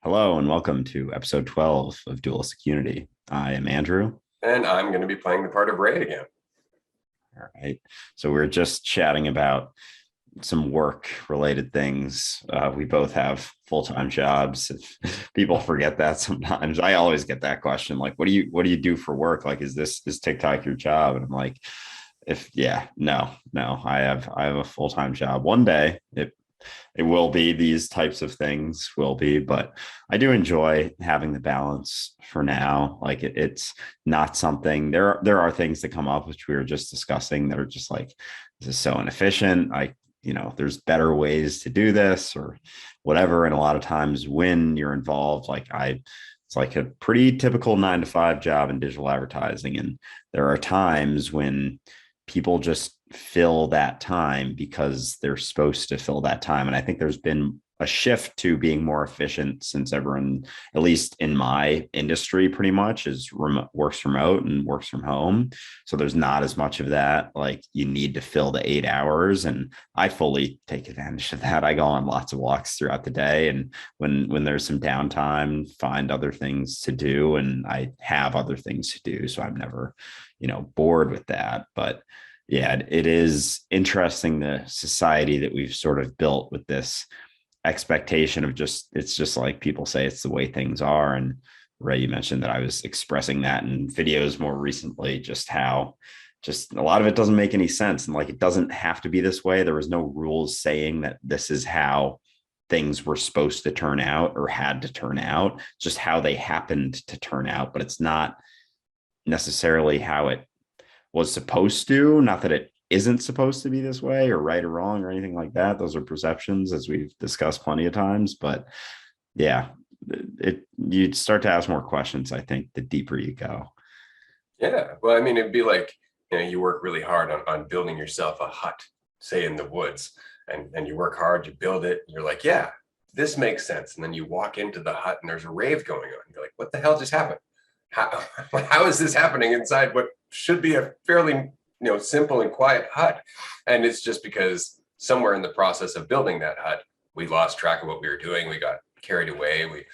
Hello and welcome to episode 12 of Dualistic Unity. I am Andrew. And I'm going to be playing the part of Ray again. All right. So we're just chatting about some work related things. We both have full-time jobs. If people forget that sometimes. I always get that question, like, what do you do for work? Like, is TikTok your job? And I'm like, no, I have a full-time job. One day it will be, these types of things will be, but I do enjoy having the balance for now. Like it's not something, there are things that come up, which we were just discussing, that are just like, this is so inefficient. There's better ways to do this or whatever. And a lot of times when you're involved, it's like a pretty typical 9 to 5 job in digital advertising. And there are times when people just fill that time because they're supposed to fill that time. And I think there's been a shift to being more efficient since everyone, at least in my industry, pretty much works remote and works from home. So there's not as much of that. Like you need to fill the 8 hours. And I fully take advantage of that. I go on lots of walks throughout the day. And when there's some downtime, find other things to do. And I have other things to do. So I'm never, bored with that. But yeah, it is interesting, the society that we've sort of built with this expectation of it's just like people say it's the way things are. And Ray, you mentioned that I was expressing that in videos more recently, just how just a lot of it doesn't make any sense. And like, it doesn't have to be this way. There was no rules saying that this is how things were supposed to turn out or had to turn out, just how they happened to turn out. But it's not necessarily how it was supposed to. Not that it isn't supposed to be this way or right or wrong or anything like that. Those are perceptions, as we've discussed plenty of times. But yeah, you'd start to ask more questions, I think, the deeper you go. Yeah. Well, I mean, it'd be like, you work really hard on building yourself a hut, say in the woods, and you work hard, you build it. You're like, yeah, this makes sense. And then you walk into the hut and there's a rave going on. You're like, what the hell just happened? How is this happening inside what should be a fairly simple and quiet hut? And it's just because somewhere in the process of building that hut, we lost track of what we were doing. We got carried away. We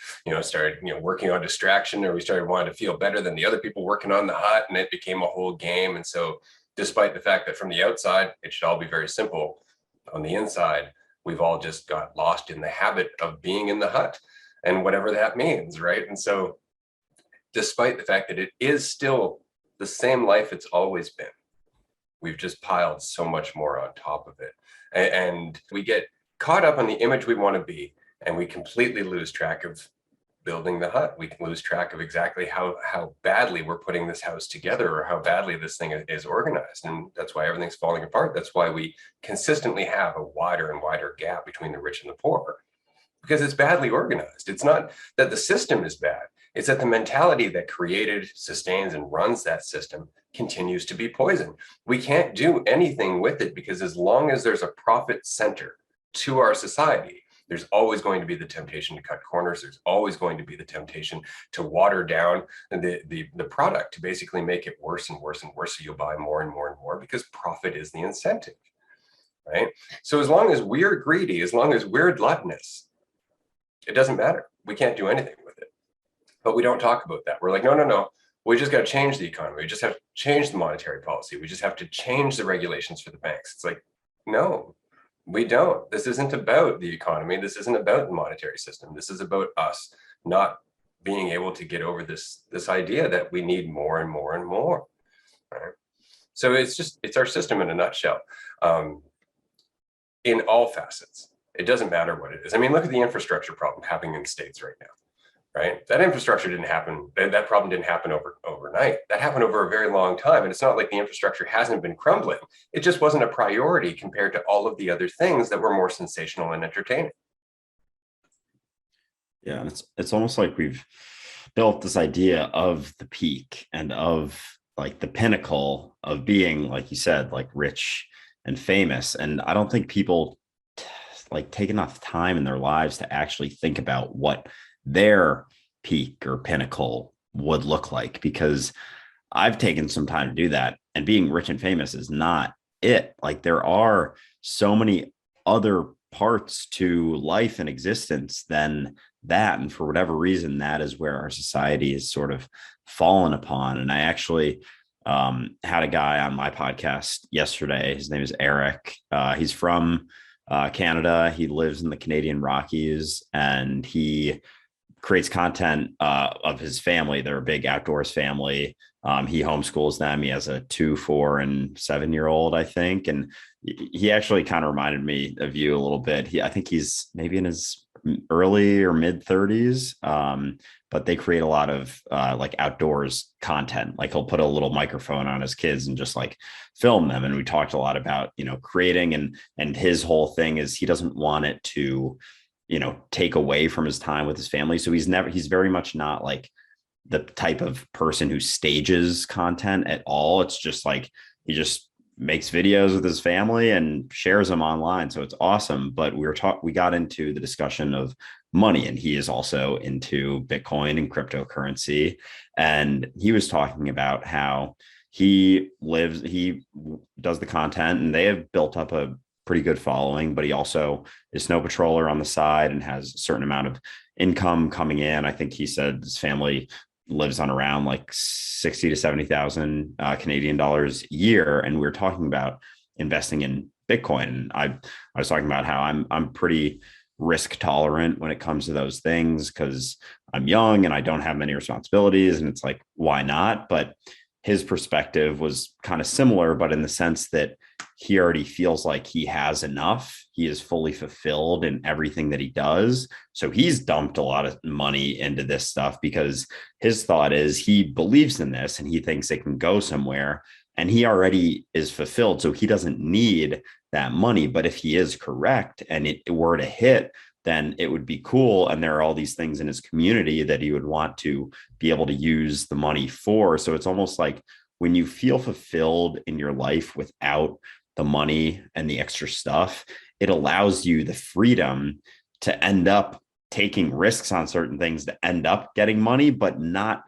started working on distraction, or we started wanting to feel better than the other people working on the hut, and it became a whole game. And so despite the fact that from the outside it should all be very simple, on the inside we've all just got lost in the habit of being in the hut, and whatever that means, right? And so despite the fact that it is still the same life it's always been, we've just piled so much more on top of it. And we get caught up on the image we want to be, and we completely lose track of building the hut. We can lose track of exactly how badly we're putting this house together, or how badly this thing is organized. And that's why everything's falling apart. That's why we consistently have a wider and wider gap between the rich and the poor, because it's badly organized. It's not that the system is bad. It's that the mentality that created, sustains, and runs that system continues to be poison. We can't do anything with it, because as long as there's a profit center to our society, there's always going to be the temptation to cut corners. There's always going to be the temptation to water down the product, to basically make it worse and worse and worse. So you'll buy more and more and more, because profit is the incentive, right? So as long as we're greedy, as long as we're gluttonous, it doesn't matter. We can't do anything with it. But we don't talk about that. We're like, no. We just got to change the economy. We just have to change the monetary policy. We just have to change the regulations for the banks. It's like, no, we don't. This isn't about the economy. This isn't about the monetary system. This is about us not being able to get over this idea that we need more and more and more. Right? So it's our system in a nutshell, in all facets. It doesn't matter what it is. I mean, look at the infrastructure problem happening in states right now. Right? That infrastructure didn't happen. That problem didn't happen overnight. That happened over a very long time. And it's not like the infrastructure hasn't been crumbling. It just wasn't a priority compared to all of the other things that were more sensational and entertaining. Yeah. And it's almost like we've built this idea of the peak and of like the pinnacle of being, like you said, like rich and famous. And I don't think people like take enough time in their lives to actually think about what their peak or pinnacle would look like, because I've taken some time to do that, and being rich and famous is not it. Like there are so many other parts to life and existence than that. And for whatever reason, that is where our society is sort of fallen upon. And I actually had a guy on my podcast yesterday. His name is Eric. He's from Canada. He lives in the Canadian Rockies, and he creates content of his family. They're a big outdoors family. He homeschools them. He has a 2, 4, and 7-year-old, I think. And he actually kind of reminded me of you a little bit. I think he's maybe in his early or mid 30s. But they create a lot of like outdoors content. Like he'll put a little microphone on his kids and just like film them. And we talked a lot about, creating, and his whole thing is he doesn't want it to, take away from his time with his family. So he's very much not like the type of person who stages content at all. It's just like, he just makes videos with his family and shares them online. So it's awesome. But we got into the discussion of money, and he is also into Bitcoin and cryptocurrency. And he was talking about how he does the content, and they have built up a pretty good following, but he also is snow patroller on the side and has a certain amount of income coming in. I think he said his family lives on around like 60 to 70,000 Canadian dollars a year. And we were talking about investing in Bitcoin. And I was talking about how I'm pretty risk tolerant when it comes to those things, because I'm young and I don't have many responsibilities. And it's like, why not? But his perspective was kind of similar, but in the sense that he already feels like he has enough. He is fully fulfilled in everything that he does. So he's dumped a lot of money into this stuff because his thought is he believes in this and he thinks it can go somewhere, and he already is fulfilled. So he doesn't need that money. But if he is correct and it were to hit, then it would be cool. And there are all these things in his community that he would want to be able to use the money for. So it's almost like when you feel fulfilled in your life without the money and the extra stuff, it allows you the freedom to end up taking risks on certain things to end up getting money, but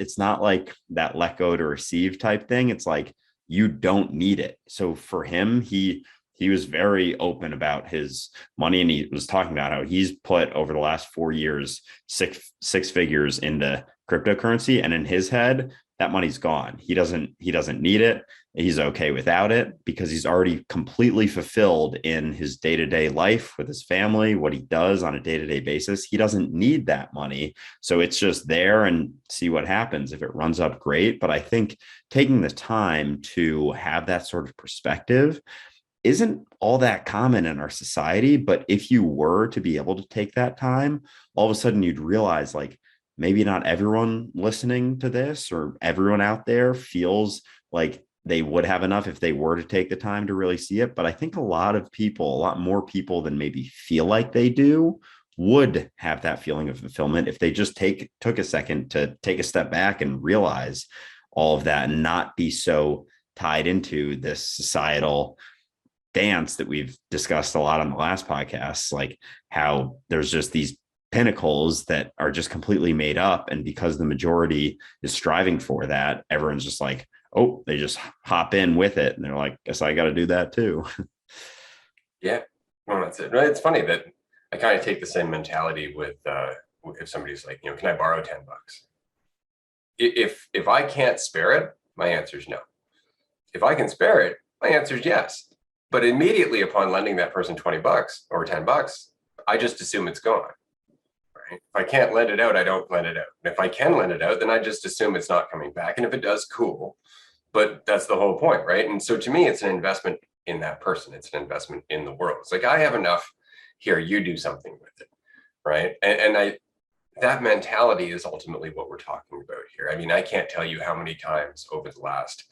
it's not like that let go to receive type thing. It's like, you don't need it. So for him, he was very open about his money, and he was talking about how he's put over the last 4 years, six figures into cryptocurrency. And in his head, that money's gone. He doesn't need it. He's okay without it because he's already completely fulfilled in his day-to-day life with his family, what he does on a day-to-day basis. He doesn't need that money. So it's just there, and see what happens. If it runs up, great. But I think taking the time to have that sort of perspective isn't all that common in our society. But if you were to be able to take that time, all of a sudden you'd realize like maybe not everyone listening to this or everyone out there feels like they would have enough if they were to take the time to really see it. But I think a lot more people than maybe feel like they do, would have that feeling of fulfillment if they just took a second to take a step back and realize all of that, and not be so tied into this societal dance that we've discussed a lot on the last podcast, like how there's just these pinnacles that are just completely made up. And because the majority is striving for that, everyone's just like, oh, they just hop in with it. And they're like, guess I got to do that too. Yeah, well, that's it. It's funny that I kind of take the same mentality with if somebody's like, can I borrow $10? If I can't spare it, my answer is no. If I can spare it, my answer is yes. But immediately upon lending that person $20 or $10, I just assume it's gone. Right? If I can't lend it out, I don't lend it out. And if I can lend it out, then I just assume it's not coming back. And if it does, cool. But that's the whole point, right? And so to me, it's an investment in that person. It's an investment in the world. It's like, I have enough here, you do something with it, right? And that mentality is ultimately what we're talking about here. I mean, I can't tell you how many times over the last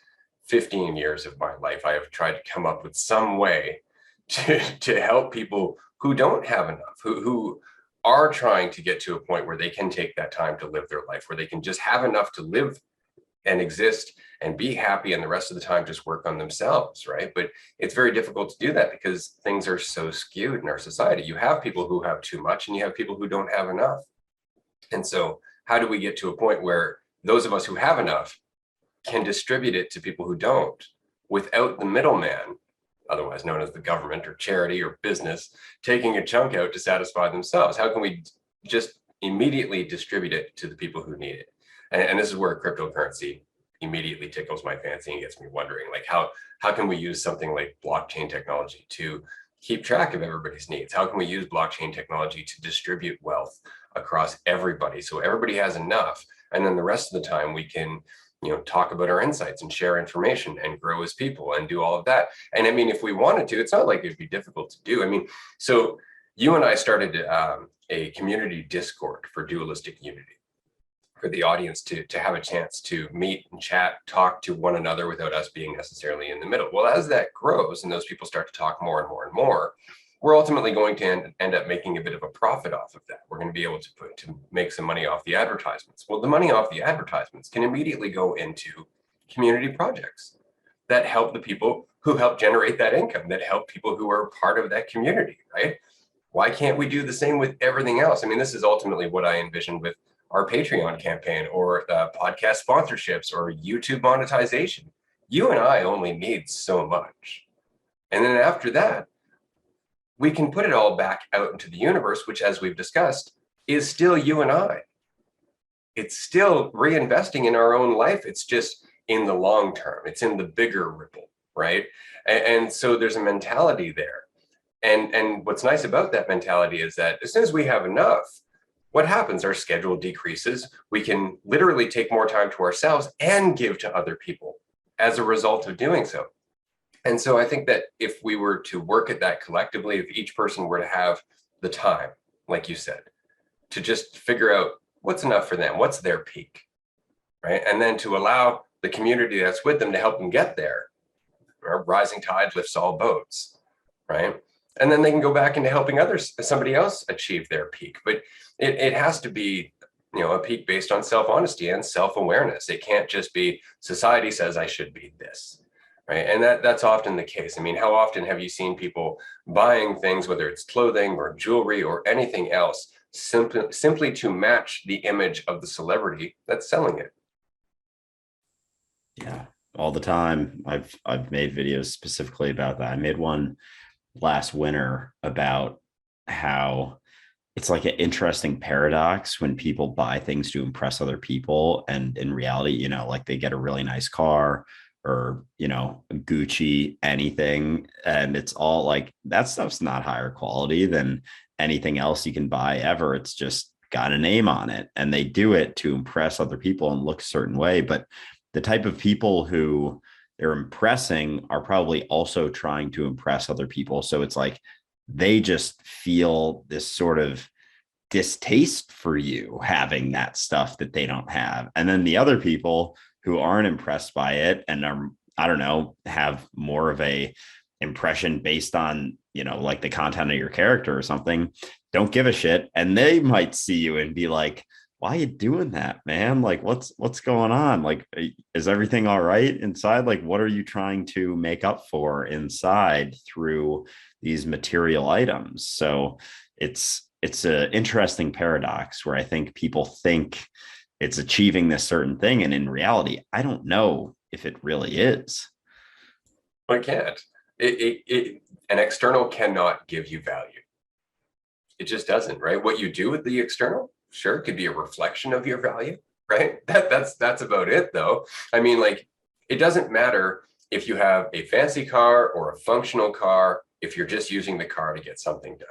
15 years of my life I have tried to come up with some way to help people who don't have enough, who are trying to get to a point where they can take that time to live their life, where they can just have enough to live and exist and be happy, and the rest of the time just work on themselves, right? But it's very difficult to do that because things are so skewed in our society. You have people who have too much and you have people who don't have enough. And so how do we get to a point where those of us who have enough can distribute it to people who don't, without the middleman, otherwise known as the government or charity or business, taking a chunk out to satisfy themselves? How can we just immediately distribute it to the people who need it. And this is where cryptocurrency immediately tickles my fancy and gets me wondering, like, how can we use something like blockchain technology to keep track of everybody's needs? How can we use blockchain technology to distribute wealth across everybody so everybody has enough, and then the rest of the time we can, talk about our insights and share information and grow as people and do all of that. And I mean, if we wanted to, it's not like it'd be difficult to do. I mean, so you and I started a community Discord for dualistic unity, for the audience to have a chance to meet and chat, talk to one another without us being necessarily in the middle. Well, as that grows and those people start to talk more and more and more, we're ultimately going to end up making a bit of a profit off of that. We're going to be able to make some money off the advertisements. Well, the money off the advertisements can immediately go into community projects that help the people who help generate that income, that help people who are part of that community, right? Why can't we do the same with everything else? I mean, this is ultimately what I envisioned with our Patreon campaign, or podcast sponsorships, or YouTube monetization. You and I only need so much. And then after that, we can put it all back out into the universe, which, as we've discussed, is still you and I. It's still reinvesting in our own life. It's just in the long term. It's in the bigger ripple, right? And so there's a mentality there. And what's nice about that mentality is that as soon as we have enough, what happens? Our schedule decreases. We can literally take more time to ourselves and give to other people as a result of doing so. And so I think that if we were to work at that collectively, if each person were to have the time, like you said, to just figure out what's enough for them, what's their peak, right? And then to allow the community that's with them to help them get there. A rising tide lifts all boats, right? And then they can go back into helping somebody else achieve their peak. But it has to be, a peak based on self-honesty and self-awareness. It can't just be society says I should be this, right? And that's often the case. I mean, how often have you seen people buying things, whether it's clothing or jewelry or anything else, simply to match the image of the celebrity that's selling it? Yeah, all the time. I've made videos specifically about that. I made one last winter about how it's like an interesting paradox when people buy things to impress other people, and in reality, like they get a really nice car, or Gucci, anything, and it's all like that stuff's not higher quality than anything else you can buy ever. It's just got a name on it, and they do it to impress other people and look a certain way. But the type of people who they're impressing are probably also trying to impress other people. So it's like they just feel this sort of distaste for you having that stuff that they don't have. And then the other people who aren't impressed by it and are, I don't know, have more of a impression based on, like the content of your character or something, don't give a shit. And they might see you and be like, why are you doing that, man? Like, what's going on? Like, is everything all right inside? Like, what are you trying to make up for inside through these material items? So it's an interesting paradox where I think people think it's achieving this certain thing. And in reality, I don't know if it really is. I can't. An external cannot give you value. It just doesn't, right? What you do with the external, sure, it could be a reflection of your value, right? That's about it, though. I mean, like, it doesn't matter if you have a fancy car or a functional car if you're just using the car to get something done,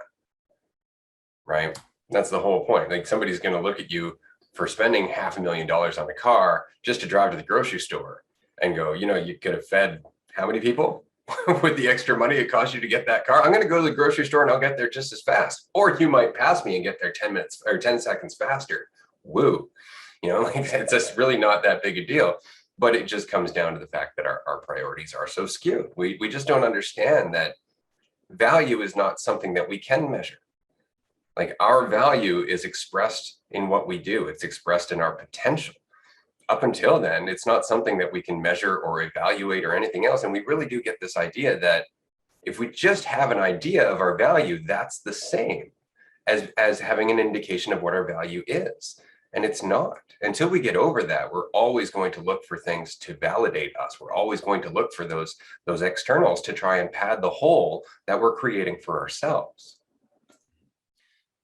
right? That's the whole point. Like, somebody's going to look at you for spending $500,000 on a car just to drive to the grocery store and go, you could have fed how many people with the extra money it cost you to get that car? I'm going to go to the grocery store and I'll get there just as fast. Or you might pass me and get there 10 minutes or 10 seconds faster. Woo. Like, it's just really not that big a deal. But it just comes down to the fact that our priorities are so skewed. We just don't understand that value is not something that we can measure. Like, our value is expressed in what we do. It's expressed in our potential. Up until then, it's not something that we can measure or evaluate or anything else. And we really do get this idea that if we just have an idea of our value, that's the same as having an indication of what our value is. And it's not. Until we get over that, we're always going to look for things to validate us. We're always going to look for those externals to try and pad the hole that we're creating for ourselves.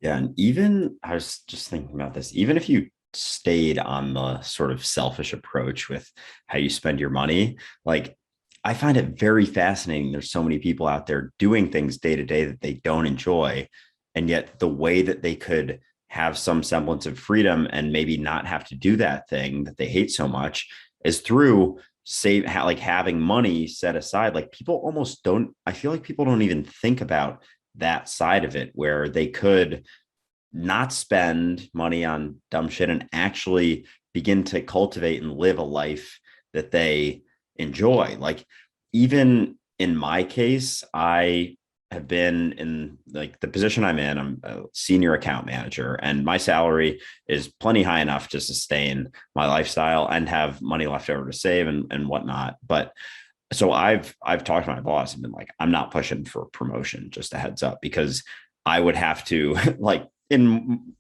Yeah. And even I was just thinking about this, even if you stayed on the sort of selfish approach with how you spend your money, like I find it very fascinating. There's so many people out there doing things day to day that they don't enjoy. And yet the way that they could have some semblance of freedom and maybe not have to do that thing that they hate so much is through like having money set aside. Like people almost don't, I feel like people don't even think about that side of it where they could not spend money on dumb shit and actually begin to cultivate and live a life that they enjoy. Like, even in my case, I have been in like the position I'm in. I'm a senior account manager, and my salary is plenty high enough to sustain my lifestyle and have money left over to save and whatnot. But so I've talked to my boss and been like, I'm not pushing for promotion, just a heads up, because I would have to like in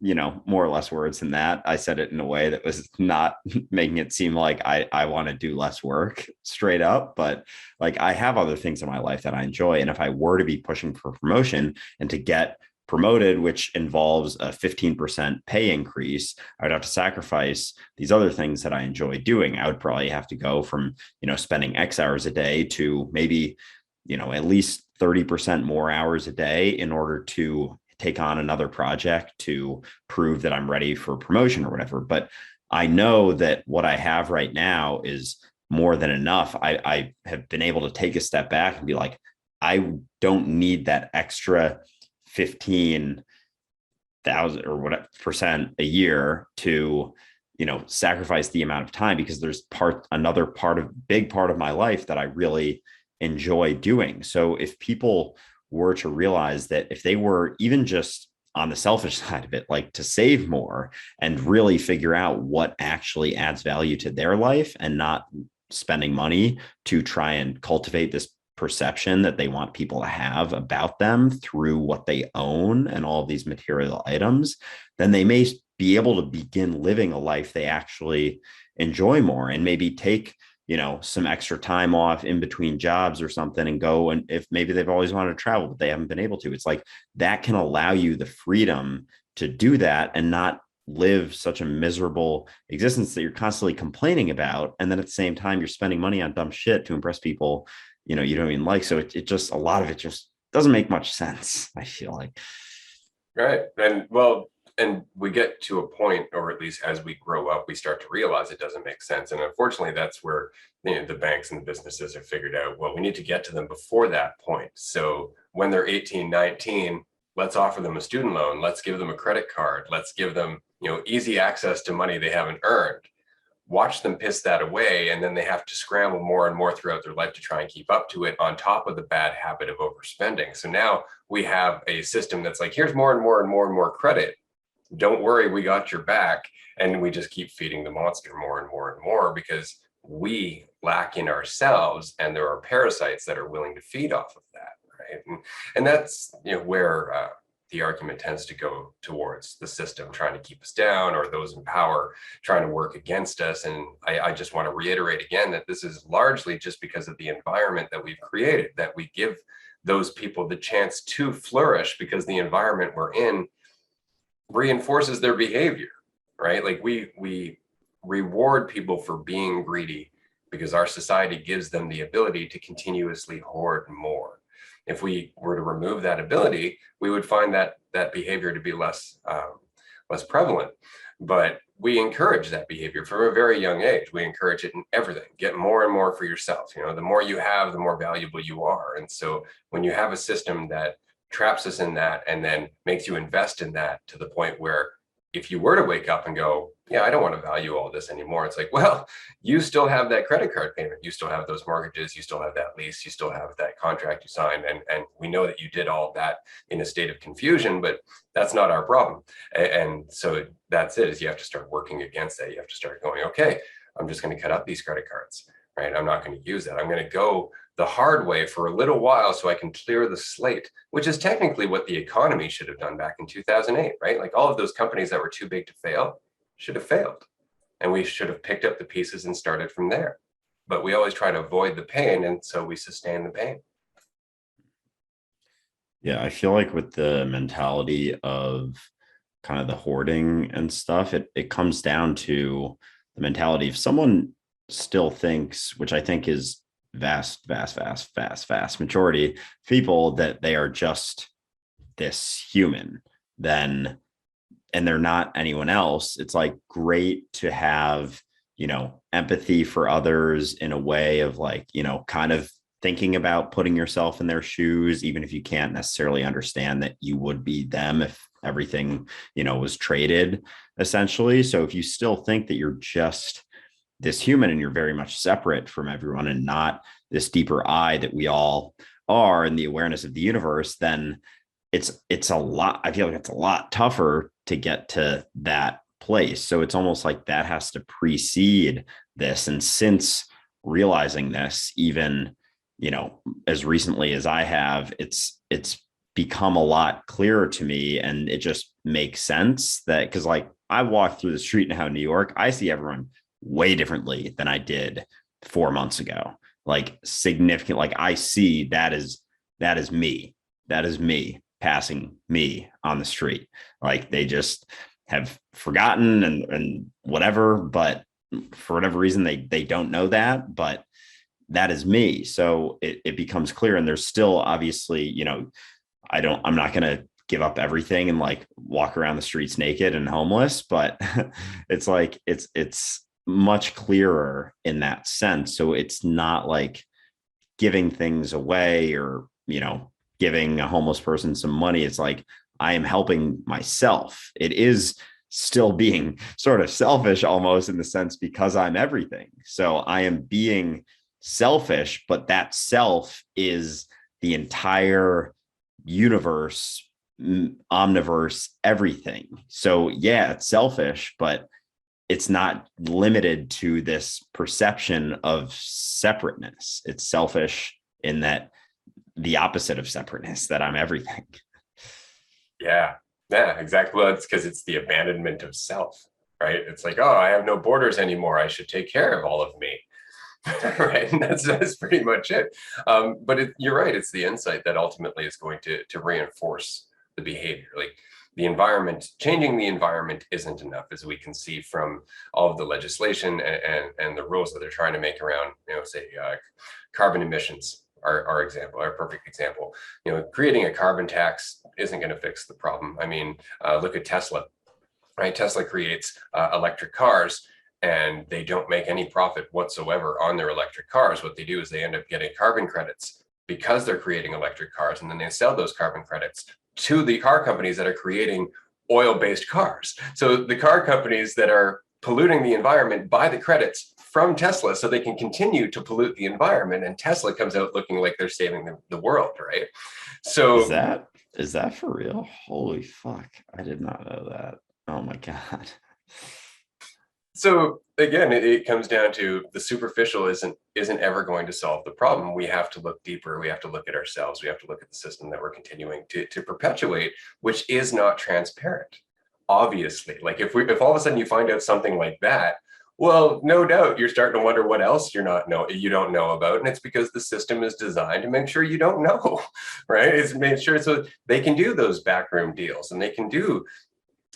more or less words than that. I said it in a way that was not making it seem like I want to do less work straight up, but like I have other things in my life that I enjoy. And if I were to be pushing for promotion and to get promoted, which involves a 15% pay increase, I would have to sacrifice these other things that I enjoy doing. I would probably have to go from, spending X hours a day to maybe, at least 30% more hours a day in order to take on another project to prove that I'm ready for promotion or whatever. But I know that what I have right now is more than enough. I have been able to take a step back and be like, I don't need that extra 15,000 or whatever percent a year to sacrifice the amount of time, because there's another big part of my life that I really enjoy doing. So if people were to realize that if they were even just on the selfish side of it, like to save more and really figure out what actually adds value to their life and not spending money to try and cultivate this perception that they want people to have about them through what they own and all of these material items, then they may be able to begin living a life they actually enjoy more, and maybe take some extra time off in between jobs or something and go. And if maybe they've always wanted to travel but they haven't been able to, it's like that can allow you the freedom to do that and not live such a miserable existence that you're constantly complaining about, and then at the same time you're spending money on dumb shit to impress people you don't even like. So it just, a lot of it just doesn't make much sense, I feel like. Right. And well, and we get to a point, or at least as we grow up, we start to realize it doesn't make sense. And unfortunately, that's where the banks and the businesses have figured out, well, we need to get to them before that point. So when they're 18, 19, let's offer them a student loan. Let's give them a credit card. Let's give them, easy access to money they haven't earned. Watch them piss that away, and then they have to scramble more and more throughout their life to try and keep up to it, on top of the bad habit of overspending. So now we have a system that's like, here's more and more and more and more credit. Don't worry, we got your back. And we just keep feeding the monster more and more and more, because we lack in ourselves, and there are parasites that are willing to feed off of that, right? And that's where the argument tends to go towards the system trying to keep us down, or those in power trying to work against us. And I just want to reiterate again that this is largely just because of the environment that we've created, that we give those people the chance to flourish, because the environment we're in reinforces their behavior, right? Like we reward people for being greedy because our society gives them the ability to continuously hoard more. If we were to remove that ability, we would find that behavior to be less prevalent. But we encourage that behavior from a very young age. We encourage it in everything. Get more and more for yourself. The more you have, the more valuable you are. And so when you have a system that traps us in that and then makes you invest in that to the point where if you were to wake up and go, yeah, I don't want to value all this anymore, it's like, well, you still have that credit card payment, you still have those mortgages, you still have that lease, you still have that contract you signed, and we know that you did all of that in a state of confusion, but that's not our problem. And so that's it, is you have to start working against that. You have to start going, okay, I'm just going to cut out these credit cards, right? I'm not going to use that. I'm going to go the hard way for a little while so I can clear the slate, which is technically what the economy should have done back in 2008, right? Like all of those companies that were too big to fail should have failed. And we should have picked up the pieces and started from there. But we always try to avoid the pain, and so we sustain the pain. Yeah, I feel like with the mentality of kind of the hoarding and stuff, it comes down to the mentality. If someone still thinks, which I think is vast majority of people, that they are just this human, then, and they're not anyone else, it's like great to have, empathy for others in a way of like, kind of thinking about putting yourself in their shoes, even if you can't necessarily understand that you would be them if everything, was traded essentially. So if you still think that you're just this human and you're very much separate from everyone and not this deeper I that we all are in the awareness of the universe, then it's a lot. I feel like it's a lot tougher to get to that place. So it's almost like that has to precede this. And since realizing this, even, as recently as I have, it's become a lot clearer to me. And it just makes sense that, because like I walk through the street now in New York, I see everyone way differently than I did 4 months ago. Like significant, like I see that is me. That is me passing me on the street. Like they just have forgotten and whatever, but for whatever reason, they don't know that, but that is me. So it becomes clear. And there's still obviously, I'm not going to give up everything and like walk around the streets naked and homeless, but it's like, it's much clearer in that sense. So it's not like giving things away or, giving a homeless person some money. It's like, I am helping myself. It is still being sort of selfish almost in the sense because I'm everything. So I am being selfish, but that self is the entire universe, omniverse, everything. So yeah, it's selfish, but it's not limited to this perception of separateness. It's selfish in that the opposite of separateness, that I'm everything. Yeah, exactly. Well, it's because it's the abandonment of self, right? It's like, oh, I have no borders anymore. I should take care of all of me. Right. And that's pretty much it. But you're right. It's the insight that ultimately is going to reinforce the behavior. Like the environment, changing the environment isn't enough, as we can see from all of the legislation and the rules that they're trying to make around, say carbon emissions. Our perfect example. Creating a carbon tax isn't going to fix the problem. I mean, look at Tesla, right? Tesla creates electric cars, and they don't make any profit whatsoever on their electric cars. What they do is they end up getting carbon credits because they're creating electric cars, and then they sell those carbon credits to the car companies that are creating oil-based cars. So the car companies that are polluting the environment buy the credits from Tesla so they can continue to pollute the environment, and Tesla comes out looking like they're saving the world, right? So is that for real? Holy fuck. I did not know that. Oh my God. So again, it comes down to the superficial isn't ever going to solve the problem. We have to look deeper. We have to look at ourselves. We have to look at the system that we're continuing to perpetuate, which is not transparent. Obviously, like if all of a sudden you find out something like that, well, no doubt you're starting to wonder what else you don't know about, and it's because the system is designed to make sure you don't know, right? It's made sure so they can do those backroom deals, and they can do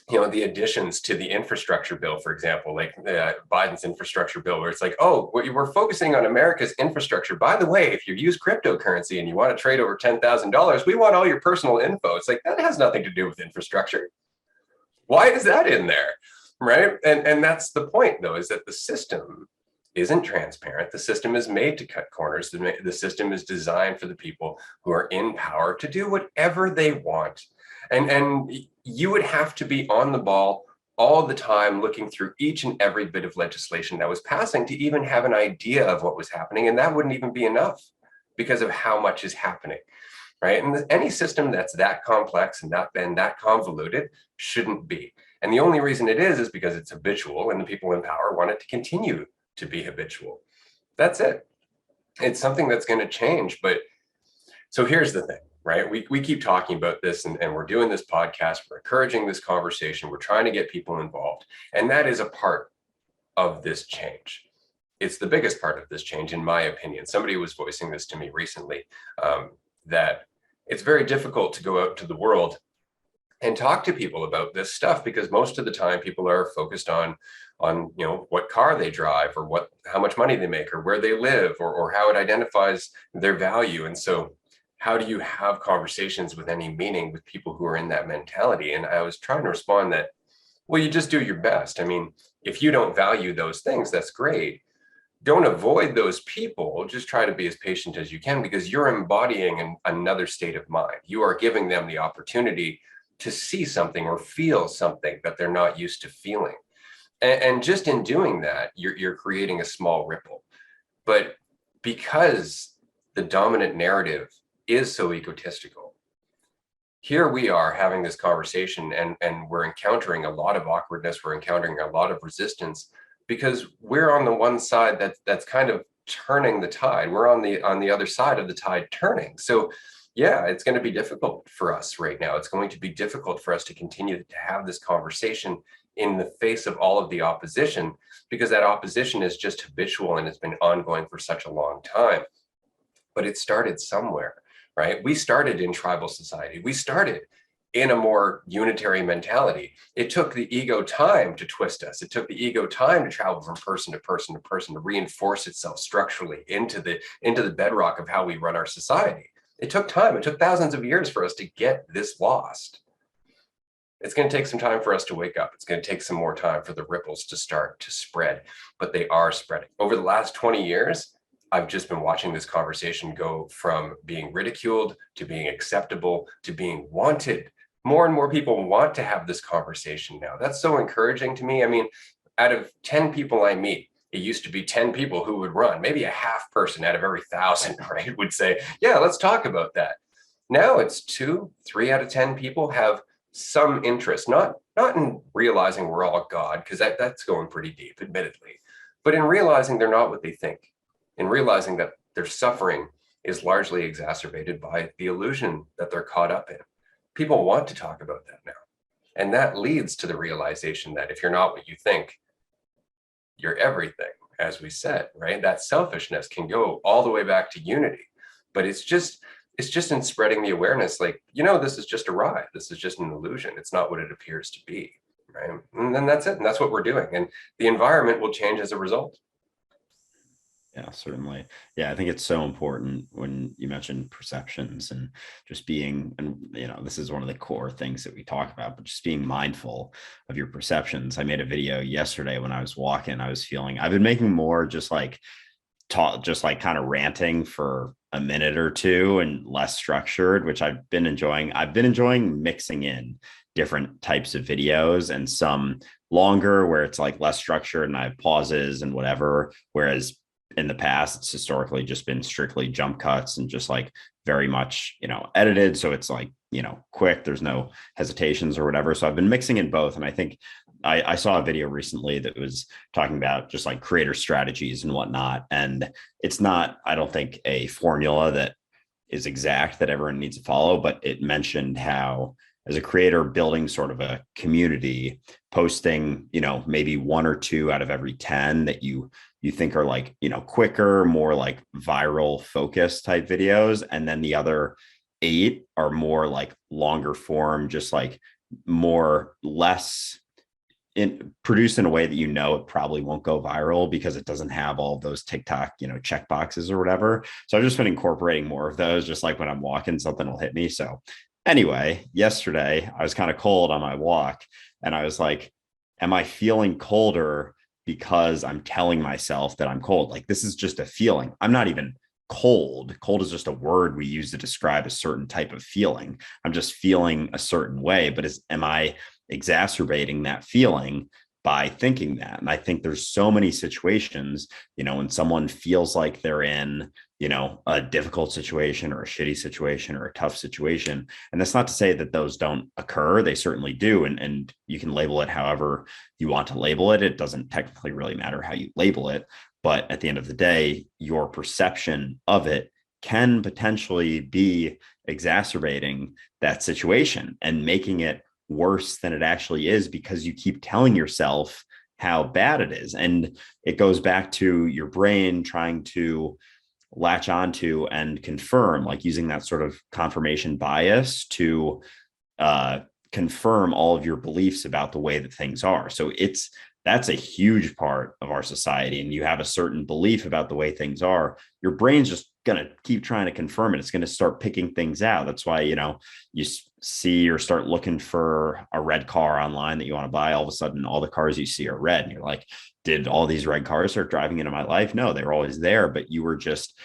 the additions to the infrastructure bill, for example, like Biden's infrastructure bill, where it's like, oh, we're focusing on America's infrastructure. By the way, if you use cryptocurrency and you want to trade over $10,000, we want all your personal info. It's like, that has nothing to do with infrastructure. Why is that in there? Right. And that's the point, though, is that the system isn't transparent. The system is made to cut corners. The system is designed for the people who are in power to do whatever they want. And you would have to be on the ball all the time, looking through each and every bit of legislation that was passing to even have an idea of what was happening. And that wouldn't even be enough because of how much is happening. Right. And any system that's that complex and that convoluted shouldn't be. And the only reason it is because it's habitual, and the people in power want it to continue to be habitual. That's it. It's something that's going to change. But so here's the thing, right? We keep talking about this, and we're doing this podcast. We're encouraging this conversation. We're trying to get people involved. And that is a part of this change. It's the biggest part of this change, in my opinion. Somebody was voicing this to me recently, that it's very difficult to go out to the world and talk to people about this stuff, because most of the time people are focused on what car they drive, or how much money they make, or where they live, or how it identifies their value. And so how do you have conversations with any meaning with people who are in that mentality? And I was trying to respond that, well, you just do your best. I mean, if you don't value those things, that's great. Don't avoid those people. Just try to be as patient as you can, because you're embodying another state of mind. You are giving them the opportunity to see something or feel something that they're not used to feeling. And just in doing that, you're creating a small ripple. But because the dominant narrative is so egotistical, here we are having this conversation, and we're encountering a lot of awkwardness. We're encountering a lot of resistance, because we're on the one side that's kind of turning the tide. We're on the other side of the tide turning. So yeah, it's going to be difficult for us right now. It's going to be difficult for us to continue to have this conversation in the face of all of the opposition, because that opposition is just habitual and it's been ongoing for such a long time. But it started somewhere, right? We started in tribal society. We started in a more unitary mentality. It took the ego time to twist us. It took the ego time to travel from person to person to person, to reinforce itself structurally into the bedrock of how we run our society. It took time. It took thousands of years for us to get this lost. It's going to take some time for us to wake up. It's going to take some more time for the ripples to start to spread, but they are spreading. Over the last 20 years, I've just been watching this conversation go from being ridiculed to being acceptable to being wanted. More and more people want to have this conversation now. That's so encouraging to me. I mean, out of 10 people I meet, it used to be 10 people who would run, maybe a half person out of every 1,000, right, would say, yeah, let's talk about that. Now it's 2, 3 out of 10 people have some interest, not in realizing we're all God, because that's going pretty deep, admittedly, but in realizing they're not what they think, in realizing that their suffering is largely exacerbated by the illusion that they're caught up in. People want to talk about that now. And that leads to the realization that if you're not what you think, you're everything, as we said, right? That selfishness can go all the way back to unity. But it's just in spreading the awareness, like, this is just a ride. This is just an illusion. It's not what it appears to be, right? And then that's it. And that's what we're doing. And the environment will change as a result. Yeah, certainly. Yeah, I think it's so important when you mentioned perceptions and just being, and this is one of the core things that we talk about, but just being mindful of your perceptions. I made a video yesterday when I was walking. I've been making more just like kind of ranting for a minute or two and less structured, which I've been enjoying. I've been enjoying mixing in different types of videos, and some longer where it's like less structured and I have pauses and whatever. Whereas in the past, it's historically just been strictly jump cuts and just like very much, edited. So it's like, quick, there's no hesitations or whatever. So I've been mixing in both. And I think I saw a video recently that was talking about just like creator strategies and whatnot. And it's not, I don't think, a formula that is exact that everyone needs to follow, but it mentioned how as a creator building sort of a community, posting, maybe 1 or 2 out of every 10 that you think are like, quicker, more like viral focus type videos. And then the other 8 are more like longer form, just like less produced in a way that it probably won't go viral because it doesn't have all of those TikTok, check boxes or whatever. So I've just been incorporating more of those, just like when I'm walking, something will hit me. So anyway, yesterday I was kind of cold on my walk, and I was like, am I feeling colder because I'm telling myself that I'm cold? Like, this is just a feeling. I'm not even cold. Cold is just a word we use to describe a certain type of feeling. I'm just feeling a certain way, but am I exacerbating that feeling by thinking that? And I think there's so many situations, when someone feels like they're in, a difficult situation or a shitty situation or a tough situation. And that's not to say that those don't occur. They certainly do. And you can label it however you want to label it. It doesn't technically really matter how you label it. But at the end of the day, your perception of it can potentially be exacerbating that situation and making it worse than it actually is, because you keep telling yourself how bad it is. And it goes back to your brain trying to latch onto and confirm, like using that sort of confirmation bias to confirm all of your beliefs about the way that things are. So that's a huge part of our society. And you have a certain belief about the way things are, your brain's just going to keep trying to confirm it. It's going to start picking things out. That's why, you see or start looking for a red car online that you want to buy. All of a sudden, all the cars you see are red. And you're like, did all these red cars start driving into my life? No, they were always there, but you were just,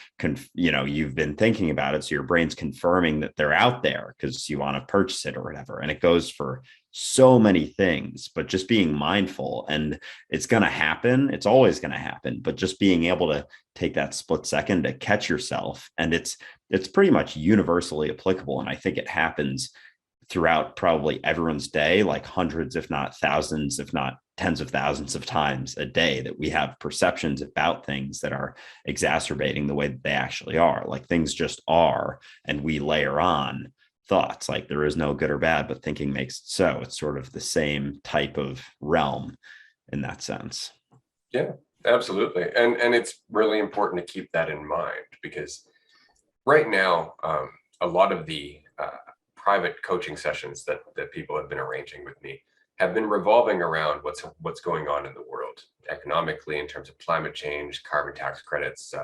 you've been thinking about it. So your brain's confirming that they're out there because you want to purchase it or whatever. And it goes for so many things, but just being mindful, and it's going to happen. It's always going to happen, but just being able to take that split second to catch yourself. And it's pretty much universally applicable. And I think it happens throughout probably everyone's day, like hundreds, if not thousands, if not tens of thousands of times a day, that we have perceptions about things that are exacerbating the way that they actually are. Like things just are, and we layer on thoughts. Like there is no good or bad, but thinking makes it so. It's sort of the same type of realm in that sense. Yeah, absolutely. And it's really important to keep that in mind, because right now, a lot of the private coaching sessions that people have been arranging with me have been revolving around what's going on in the world economically, in terms of climate change, carbon tax credits,